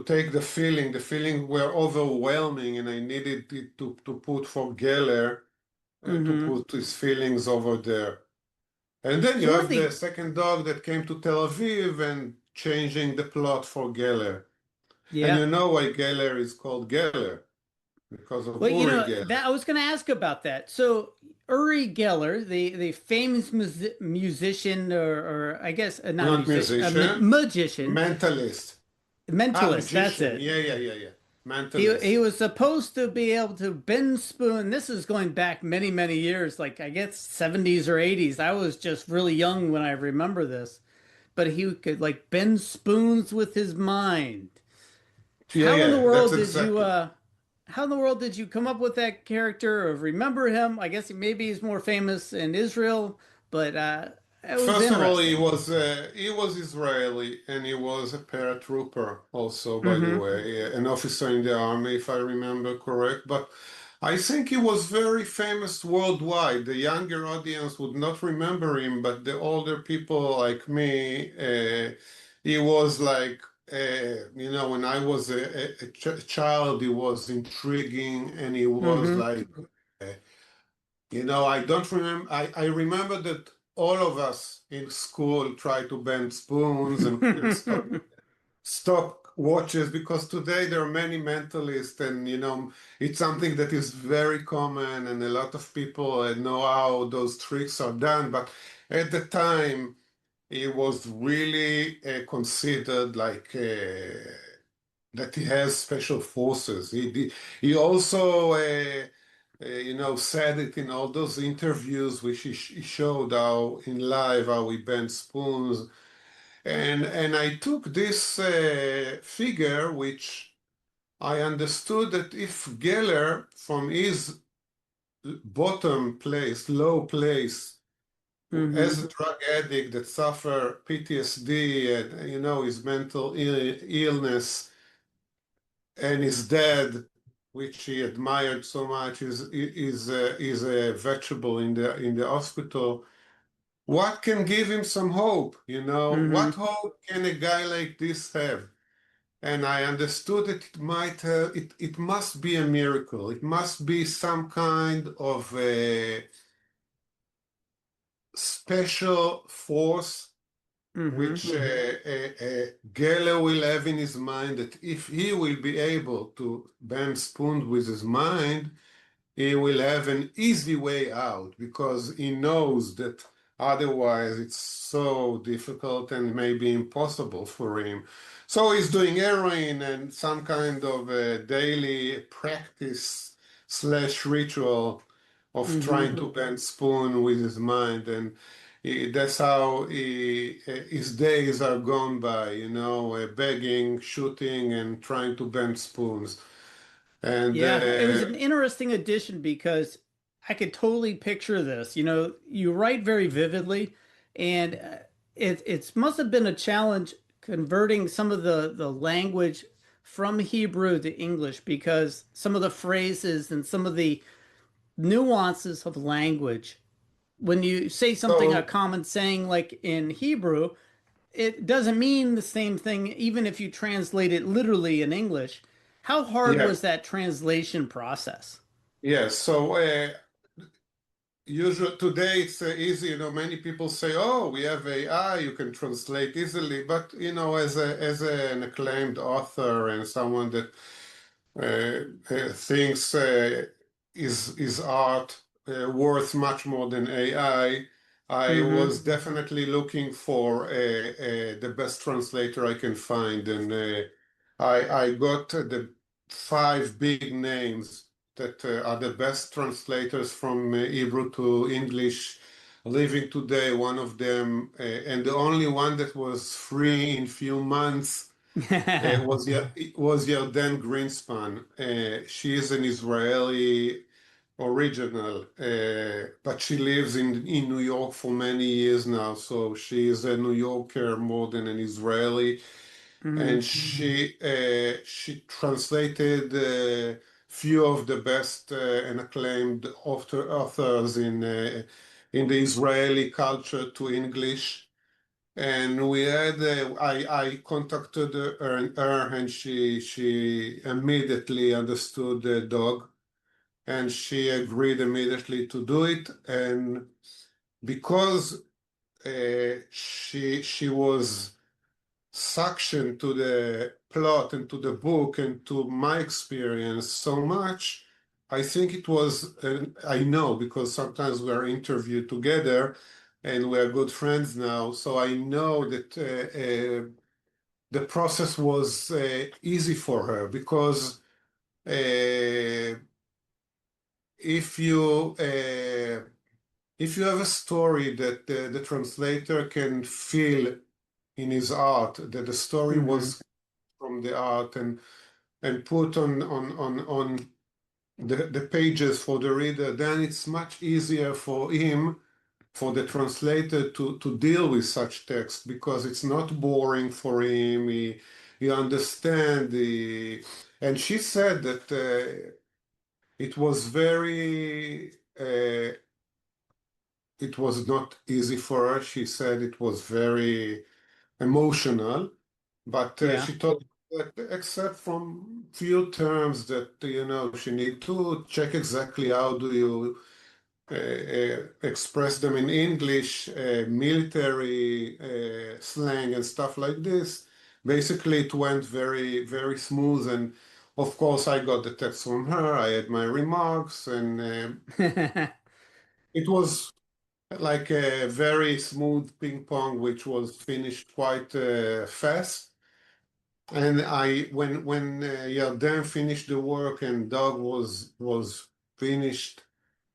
S3: take the feeling were overwhelming, and I needed it to put for Geller, to
S2: Hmm.
S3: put his feelings over there. And then you
S2: One of
S3: have the
S2: the
S3: second dog that came to Tel Aviv and changing the plot for Geller. And
S2: Yeah.
S3: you know why Geller is called Geller? Because of
S2: Well,
S3: Uri Geller.
S2: that I was going to ask about that. So Uri Geller, the famous musician, or I guess not
S3: Not
S2: musician,
S3: musician,
S2: magician,
S3: mentalist. Ah,
S2: mentalist. That's
S3: magician.
S2: it.
S3: Yeah, yeah, yeah, yeah.
S2: He
S3: Mentalist.
S2: was supposed to be able to bend spoon. This is going back many, many years, like I guess 70s or 80s. I was just really young when I remember this, but he could like bend spoons with his mind.
S3: Yeah,
S2: How in the
S3: yeah, that's
S2: world did you
S3: exactly.
S2: how in the world did you come up with that character or remember him? I guess maybe he's more famous in Israel, but it was
S3: First of all,
S2: interesting.
S3: he was Israeli, and he was a paratrooper also, by the
S2: Hmm.
S3: way, an officer in the army, if I remember correct. But I think he was very famous worldwide. The younger audience would not remember him, but the older people like me, he was like, when I was a child, he was intriguing and he was
S2: Mm-hmm.
S3: like, uh, I don't remember, I remember that all of us in school tried to bend spoons and stock watches because today there are many mentalists and it's something that is very common and a lot of people know how those tricks are done, but at the time it was really considered like that he has special forces. He also said it in all those interviews which he showed how in live how he bent spoons. And I took this figure, which I understood that if Geller, from his bottom place, low place,
S2: Mm-hmm.
S3: as a drug addict that suffer PTSD and his mental illness and his dad, which he admired so much, is a vegetable in the hospital. What can give him some hope?
S2: Mm-hmm.
S3: What hope can a guy like this have? And I understood that it must be a miracle. It must be some kind of a special force
S2: Mm-hmm.
S3: which Geller will have in his mind that if he will be able to bend spoons with his mind, he will have an easy way out because he knows that otherwise it's so difficult and maybe impossible for him. So he's doing heroin and some kind of a daily practice slash ritual of
S2: Mm-hmm.
S3: trying to bend spoon with his mind. And that's how his days are gone by, begging, shooting, and trying to bend spoons. And
S2: Yeah, it was an interesting addition because I could totally picture this. You write very vividly, and it must have been a challenge converting some of the language from Hebrew to English because some of the phrases and some of the nuances of language, when you say something, a
S3: so,
S2: common saying like in Hebrew, it doesn't mean the same thing even if you translate it literally in English. How hard
S3: yeah.
S2: was that translation process?
S3: Yes, so usually today it's easy. Many people say, "Oh, we have AI, you can translate easily." But an acclaimed author and someone that thinks is art worth much more than AI, I
S2: Mm-hmm.
S3: was definitely looking for the best translator I can find, and I got the five big names that are the best translators from Hebrew to English living today. One of them, and the only one that was free in few months, was Yarden Greenspan. She is an Israeli original, but she lives in New York for many years now. So she is a New Yorker more than an Israeli,
S2: Mm-hmm.
S3: and she translated few of the best and acclaimed authors in the Israeli culture to English. And we had I contacted her and she immediately understood the dog and she agreed immediately to do it. And because she was suction to the plot and to the book and to my experience so much, I think it was, I know because sometimes we are interviewed together and we are good friends now. So I know that the process was easy for her because uh, if you uh, if you have a story that the translator can feel in his art that the story
S2: Mm-hmm.
S3: was from the art and put on the pages for the reader, then it's much easier for him, for the translator to deal with such text because it's not boring for him. He understand the, and she said that it was very, it was not easy for her. She said it was very emotional, but
S2: Yeah.
S3: she told me that except from few terms that, she need to check exactly how do you express them in English, military slang and stuff like this. Basically, it went very, very smooth. And of course, I got the text from her. I had my remarks, and it was like a very smooth ping pong, which was finished quite fast. And when Yarden finished the work and Doug was finished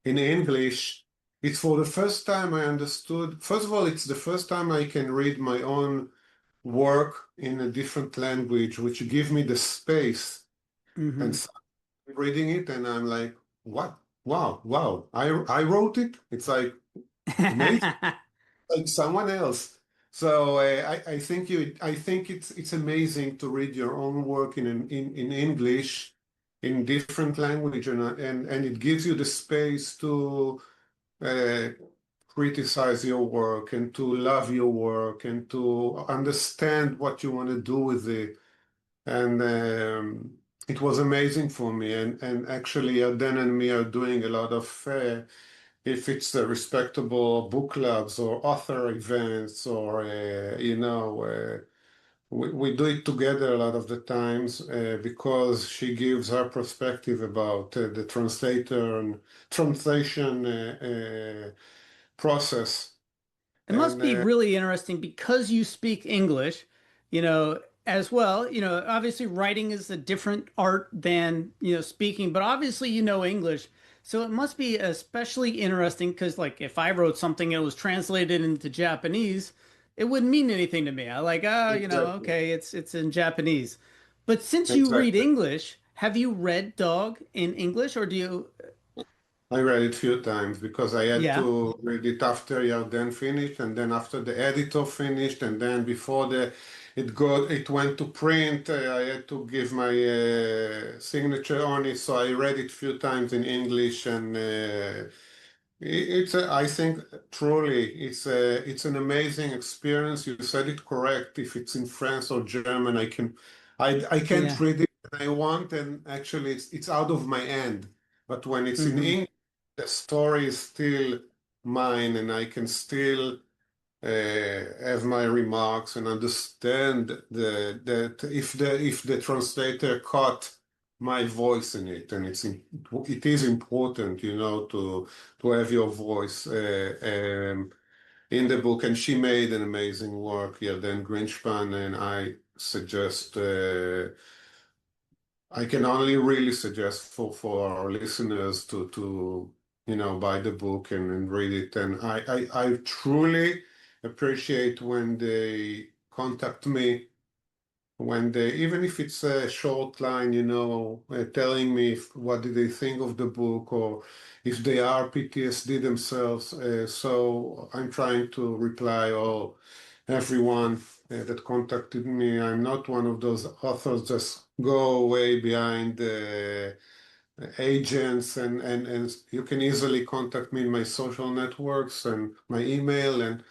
S3: in English, it's for the first time I understood. First of all, it's the first time I can read my own work in a different language, which give me the space. And
S2: Hmm.
S3: so I'm reading it, and I'm like, what? Wow, wow! I wrote it. It's like amazing, like someone else. So I think it's amazing to read your own work in English in different language, and it gives you the space to uh, criticize your work and to love your work and to understand what you want to do with it. And it was amazing for me. And actually, Dan and me are doing a lot of, if it's respectable book clubs or author events or, we do it together a lot of the times because she gives her perspective about the translator and translation process.
S2: It must
S3: And
S2: be really interesting because you speak English, as well. Obviously writing is a different art than, speaking, but obviously English. So it must be especially interesting because like if I wrote something and it was translated into Japanese, it wouldn't mean anything to me. I like, oh,
S3: exactly,
S2: okay, it's in Japanese. But since you read
S3: exactly.
S2: English, have you read Dog in English or do you?
S3: I read it a few times because I had
S2: Yeah.
S3: to read it after Yarden finished, and then after the editor finished, and then before it went to print, I had to give my signature on it. So I read it a few times in English, and I think truly it's an amazing experience. You said it correct. If it's in France or German, I can't
S2: Yeah.
S3: read it when I want, and actually it's out of my hand. But when it's in
S2: Hmm.
S3: English, the story is still mine, and I can still have my remarks and understand that if the translator caught my voice in it, and it is important, to have your voice in the book. And she made an amazing work, yeah, then Greenspan, and I can only really suggest for our listeners to buy the book and read it. And I truly appreciate when they contact me, when they, even if it's a short line, telling me what did they think of the book or if they are PTSD themselves. So I'm trying to reply all everyone that contacted me. I'm not one of those authors just go away behind agents, and you can easily contact me in my social networks and my email, and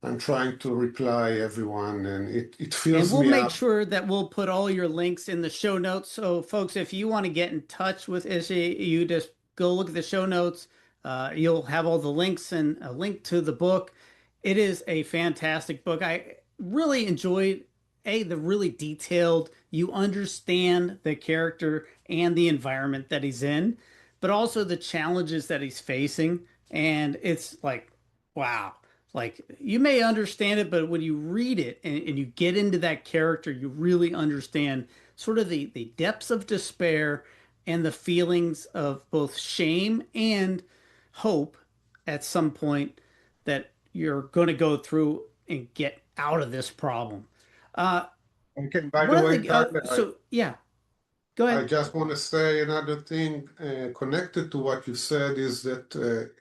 S3: I'm trying to reply everyone, and it
S2: And
S3: fills
S2: we'll
S3: me
S2: make
S3: up.
S2: sure that we'll put all your links in the show notes. So, folks, if you want to get in touch with Ishi, you just go look at the show notes. You'll have all the links and a link to the book. It is a fantastic book. I really enjoyed the really detailed, you understand the character and the environment that he's in, but also the challenges that he's facing. And it's like, wow. Like you may understand it, but when you read it and you get into that character, you really understand sort of the depths of despair and the feelings of both shame and hope at some point that you're going to go through and get out of this problem. Uh,
S3: Okay, by
S2: one
S3: the
S2: of
S3: way,
S2: the
S3: Tyler,
S2: so yeah, go
S3: I
S2: ahead.
S3: just want to say another thing connected to what you said is that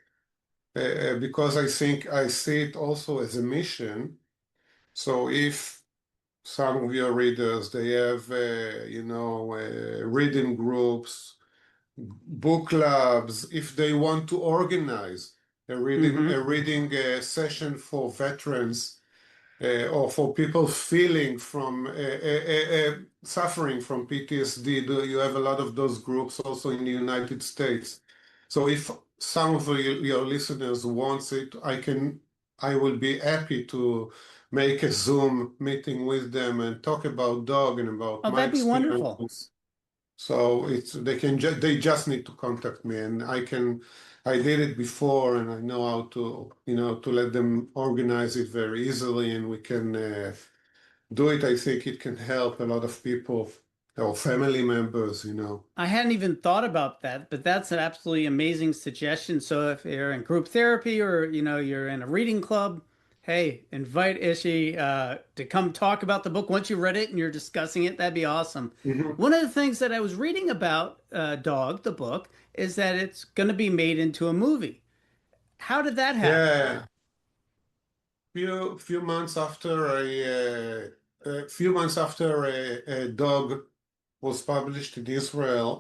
S3: because I think I see it also as a mission. So if some of your readers, they have, reading groups, book clubs, if they want to organize a reading session for veterans or for people feeling from suffering from PTSD. You have a lot of those groups also in the United States. So if some of your listeners wants it, I will be happy to make a Zoom meeting with them and talk about dog and about
S2: Oh,
S3: my
S2: that'd be wonderful.
S3: experience. So they just need to contact me, and I did it before, and I know how to to let them organize it very easily, and we can do it. I think it can help a lot of people or family members.
S2: I hadn't even thought about that, but that's an absolutely amazing suggestion. So if you're in group therapy or you're in a reading club, hey, invite Ishi to come talk about the book once you read it and you're discussing it. That'd be awesome.
S3: Mhm.
S2: One of the things that I was reading about Dog, the book, is that it's going to be made into a movie. How did that happen?
S3: Yeah, few months after a few months after a dog was published in Israel,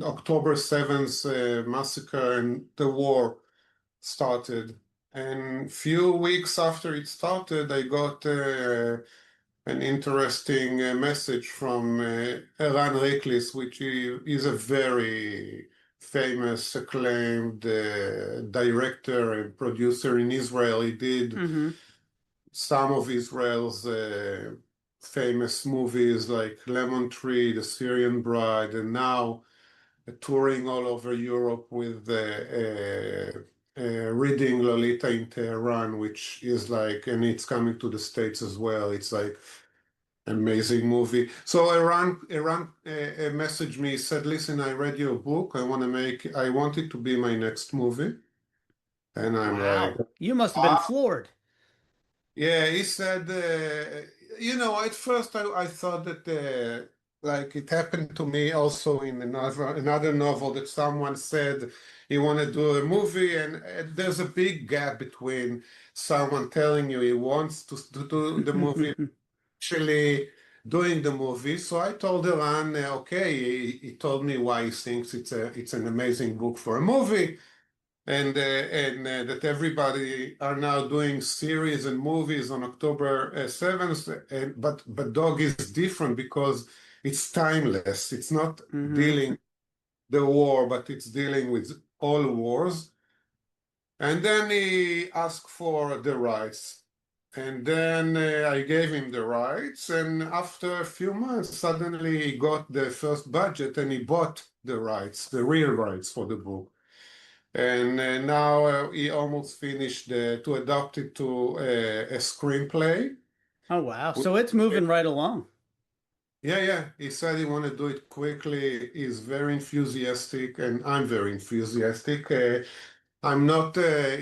S3: October 7th massacre and the war started. And few weeks after it started, I got an interesting message from Eran Riklis, which is a very famous, acclaimed director and producer in Israel. He did
S2: Mm-hmm.
S3: some of Israel's famous movies like Lemon Tree, The Syrian Bride, and now touring all over Europe with reading Lolita in Tehran, which is like, and it's coming to the States as well. It's like amazing movie. So Iran messaged me, said, "Listen, I read your book. I want it to be my next movie." And I'm like,
S2: Wow. You must have been
S3: "Ah."
S2: floored.
S3: Yeah, he said, at first I thought that like it happened to me also in another novel that someone said he want to do a movie, and there's a big gap between someone telling you he wants to do the movie, actually doing the movie. So I told Iran, okay, he told me why he thinks it's an amazing book for a movie and that everybody are now doing series and movies on October 7th. But Dog is different because it's timeless. It's not
S2: Mm-hmm.
S3: dealing the war, but it's dealing with all wars. And then he asked for the rights. And then I gave him the rights. And after a few months, suddenly he got the first budget and he bought the rights, the real rights for the book. And now he almost finished to adapt it to a screenplay.
S2: Oh, wow. So it's moving right along.
S3: Yeah, yeah. He said he wanted to do it quickly. He's very enthusiastic, and I'm very enthusiastic. I'm not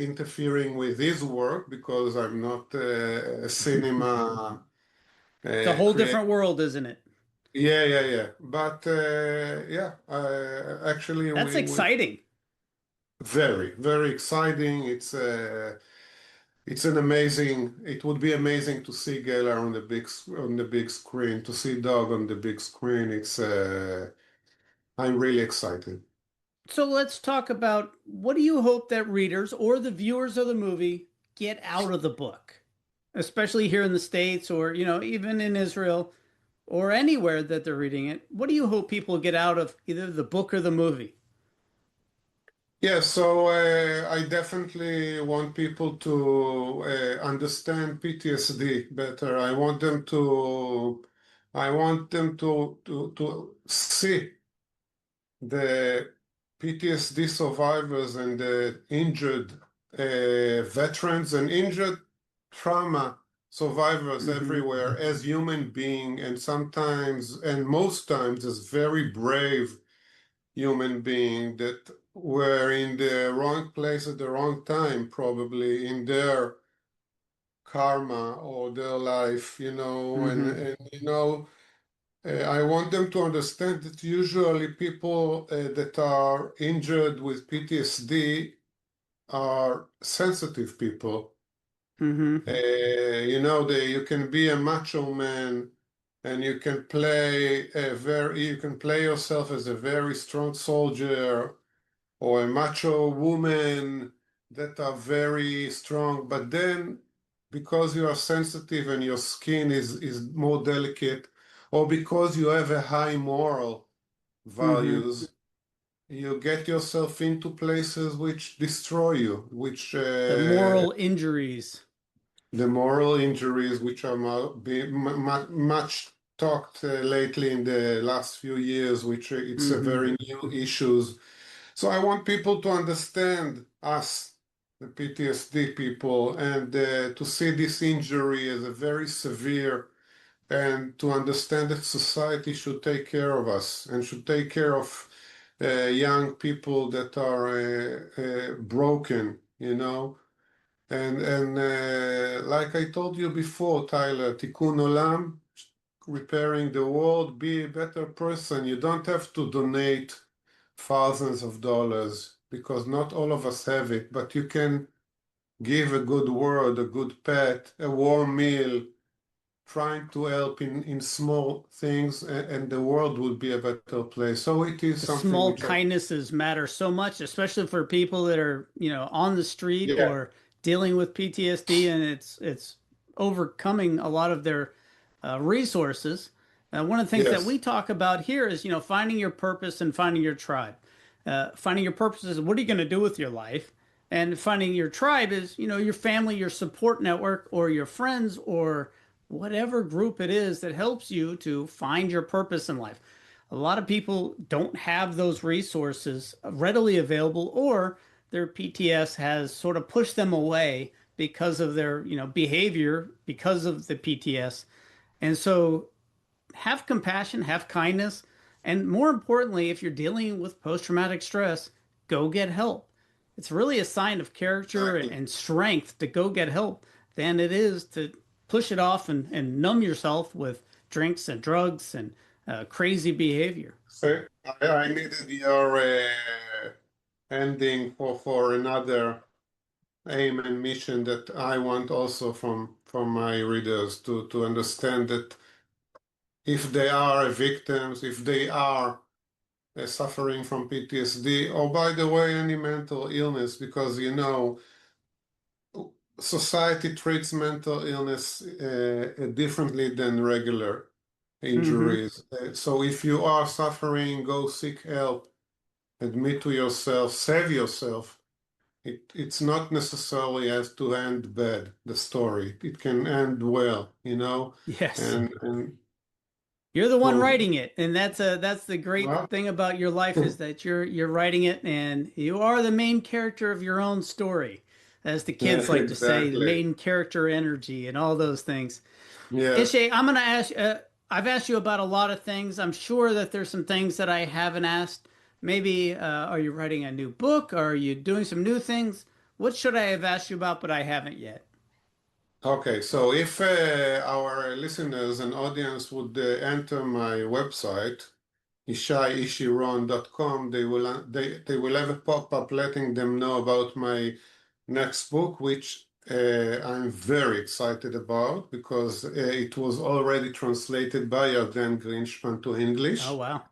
S3: interfering with his work because I'm not a cinema
S2: It's a whole
S3: creator.
S2: different world, isn't it?
S3: Yeah, yeah, yeah. But yeah, actually,
S2: That's
S3: we
S2: exciting.
S3: very, very exciting. It's an amazing. It would be amazing to see Gala on the big screen, to see Dog on the big screen. I'm really excited.
S2: So let's talk about what do you hope that readers or the viewers of the movie get out of the book, especially here in the States or, even in Israel or anywhere that they're reading it. What do you hope people get out of either the book or the movie?
S3: Yeah, so I definitely want people to understand PTSD better. I want them to see the PTSD survivors and the injured veterans and injured trauma survivors
S2: Hmm.
S3: everywhere as human beings, and sometimes and most times as very brave human beings that were in the wrong place at the wrong time, probably in their karma or their life,
S2: Hmm.
S3: I want them to understand that usually people that are injured with PTSD are sensitive people.
S2: Hmm.
S3: You can be a macho man and you can play yourself as a very strong soldier or a macho woman that are very strong, but then because you are sensitive and your skin is more delicate, or because you have a high moral values, you get yourself into places which destroy you, which
S2: The moral injuries.
S3: the moral injuries, which are much talked lately in the last few years, which it's a very new issues. So I want people to understand us, the PTSD people, and to see this injury as a very severe, and to understand that society should take care of us and should take care of young people that are broken, you know. And like I told you before, Tyler, Tikkun Olam, repairing the world, be a better person. You don't have to donate thousands of dollars because not all of us have it, but you can give a good word, a good pet, a warm meal, trying to help in small things, and the world would be a better place. So it is
S2: The
S3: something
S2: small
S3: which
S2: kindnesses matter so much, especially for people that are, on the street
S3: yeah,
S2: or dealing with PTSD, and it's overcoming a lot of their resources. One of the things that we
S3: yes,
S2: talk about here is, finding your purpose and finding your tribe. Finding your purpose is what are you going to do with your life? And finding your tribe is, your family, your support network, or your friends, or whatever group it is that helps you to find your purpose in life. A lot of people don't have those resources readily available, or their PTS has sort of pushed them away because of their, behavior because of the PTS. And so have compassion, have kindness, and more importantly, if you're dealing with post-traumatic stress, go get help. It's really a sign of character
S3: exactly.
S2: and strength to go get help than it is to push it off and numb yourself with drinks and drugs and crazy behavior.
S3: So I needed your ending for another aim and mission that I want also from my readers to understand that if they are victims, if they are suffering from PTSD, or by the way, any mental illness, because society treats mental illness differently than regular
S2: Hmm.
S3: injuries. So if you are suffering, go seek help, admit to yourself, save yourself. It's not necessarily has to end bad, the story. It can end well,
S2: Yes.
S3: and
S2: You're the one
S3: to
S2: writing it, and that's the great
S3: well,
S2: thing about your life is that you're writing it, and you are the main character of your own story, as the kids like to say, the
S3: exactly.
S2: main character energy and all those things.
S3: Yes.
S2: Ishay, I'm gonna ask. I've asked you about a lot of things. I'm sure that there's some things that I haven't asked. Maybe are you writing a new book? Or are you doing some new things? What should I have asked you about, but I haven't yet?
S3: Okay, so if our listeners and audience would enter my website, yishayiishiron.com, they will have a pop-up letting them know about my next book, which I'm very excited about because it was already translated by Yarden Grinshpan to
S2: Oh
S3: English.
S2: wow.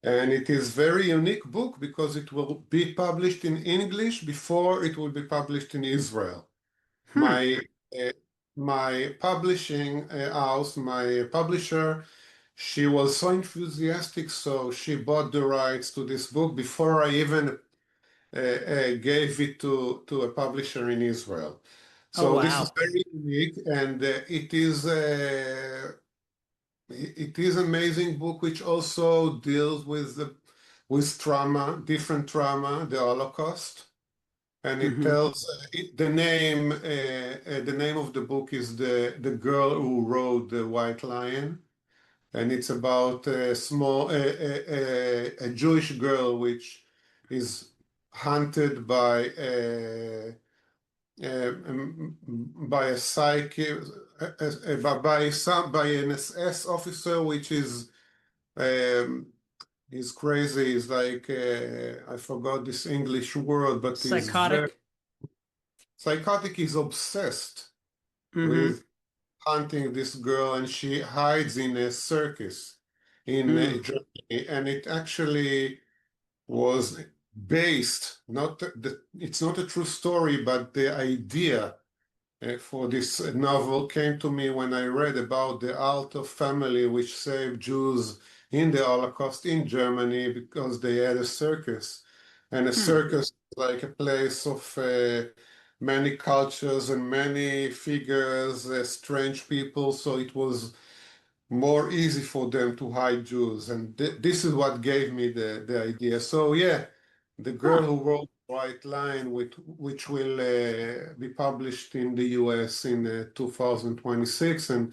S3: And it is very unique book because it will be published in English before it will be published in Israel.
S2: Hmm.
S3: My uh, my publishing house, my publisher, she was so enthusiastic, so she bought the rights to this book before I even gave it to a publisher in Israel.
S2: Oh
S3: So this is
S2: wow.
S3: very unique, and it is amazing book which also deals with trauma, different trauma, the Holocaust, and it
S2: Hmm.
S3: tells the name of the book is the girl who rode the white lion, and it's about a Jewish girl which is hunted by a psychic by an SS officer which um, is crazy. Is like I forgot this English word, but is very
S2: Psychotic.
S3: psychotic. Is obsessed
S2: Hmm.
S3: with hunting this girl, and she hides in a circus in
S2: Mm.
S3: Germany, and it actually was based, it's not a true story, but the idea for this novel came to me when I read about the Alter family, which saved Jews in the Holocaust in Germany because they had a circus. And a
S2: Hmm.
S3: circus is like a place of many cultures and many figures, strange people. So it was more easy for them to hide Jews. And this is what gave me the idea. So yeah, the girl
S2: Huh.
S3: who wrote White Line, which will be published in the US in 2026, and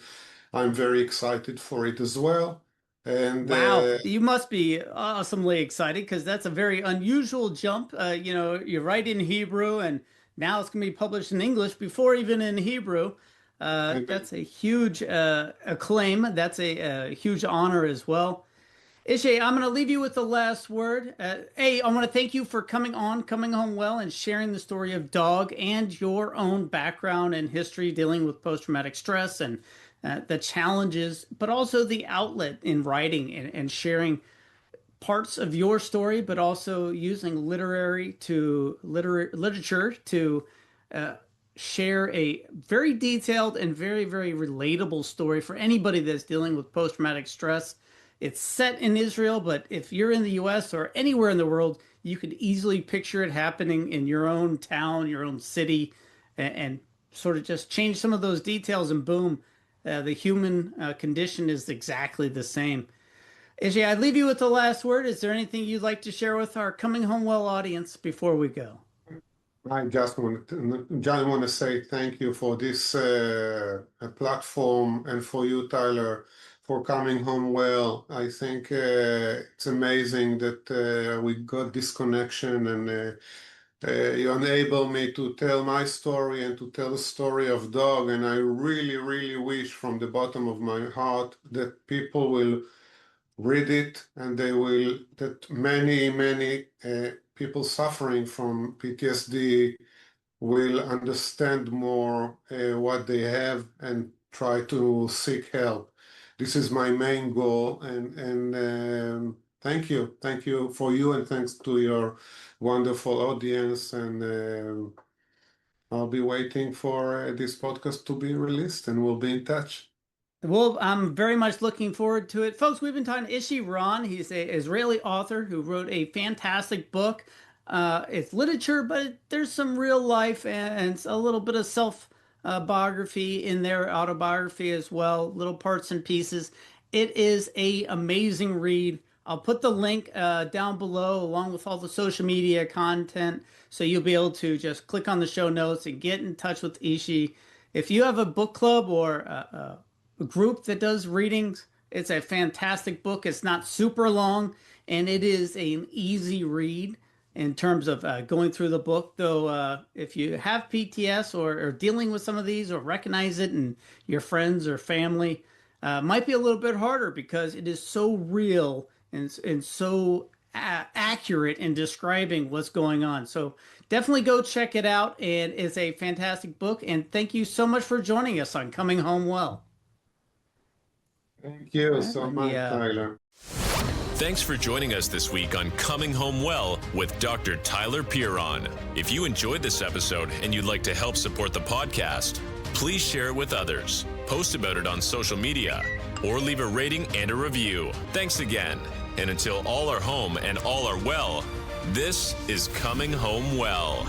S3: I'm very excited for it as well. And
S2: Wow, you must be awesomely excited because that's a very unusual jump. You write in Hebrew and now it's going to be published in English before even in Hebrew. That's a huge acclaim. That's a huge honor as well. Yishay, I'm going to leave you with the last word. I want to thank you for coming home well, and sharing the story of Dog and your own background and history dealing with post-traumatic stress and the challenges, but also the outlet in writing and sharing parts of your story, but also using literature to uh, share a very detailed and very, very relatable story for anybody that's dealing with post-traumatic stress. It's set in Israel, but if you're in the US or anywhere in the world, you could easily picture it happening in your own town, your own city, and sort of just change some of those details, and boom, the human condition is exactly the same. Yishay, I'd leave you with the last word. Is there anything you'd like to share with our Coming Home Well audience before we go?
S3: I just want to say thank you for this platform, and for you, Tyler, for coming home well. I think it's amazing that we got this connection, and you enable me to tell my story and to tell the story of Dog. And I really, really wish from the bottom of my heart that people will read it, and that many people suffering from PTSD will understand more what they have and try to seek help. This is my main goal, and thank you for you, and thanks to your wonderful audience. And I'll be waiting for this podcast to be released, and we'll be in touch.
S2: Well, I'm very much looking forward to it. Folks, we've been talking to Yishay Ron. He's an Israeli author who wrote a fantastic book. It's literature, but there's some real life and a little bit of self biography in there, autobiography as well, little parts and pieces. It is a amazing read. I'll put the link down below along with all the social media content, so you'll be able to just click on the show notes and get in touch with Yishay. If you have a book club or a group that does readings, it's a fantastic book. It's not super long, and it is an easy read in terms of going through the book. Though, if you have PTS or dealing with some of these or recognize it in your friends or family, might be a little bit harder because it is so real and so accurate in describing what's going on. So definitely go check it out. And it's a fantastic book. And thank you so much for joining us on Coming Home Well.
S3: Thank you
S2: All right,
S3: so
S2: let
S3: much,
S2: me
S3: Tyler.
S1: Thanks for joining us this week on Coming Home Well with Dr. Tyler Pieron. If you enjoyed this episode and you'd like to help support the podcast, please share it with others, post about it on social media, or leave a rating and a review. Thanks again. And until all are home and all are well, this is Coming Home Well.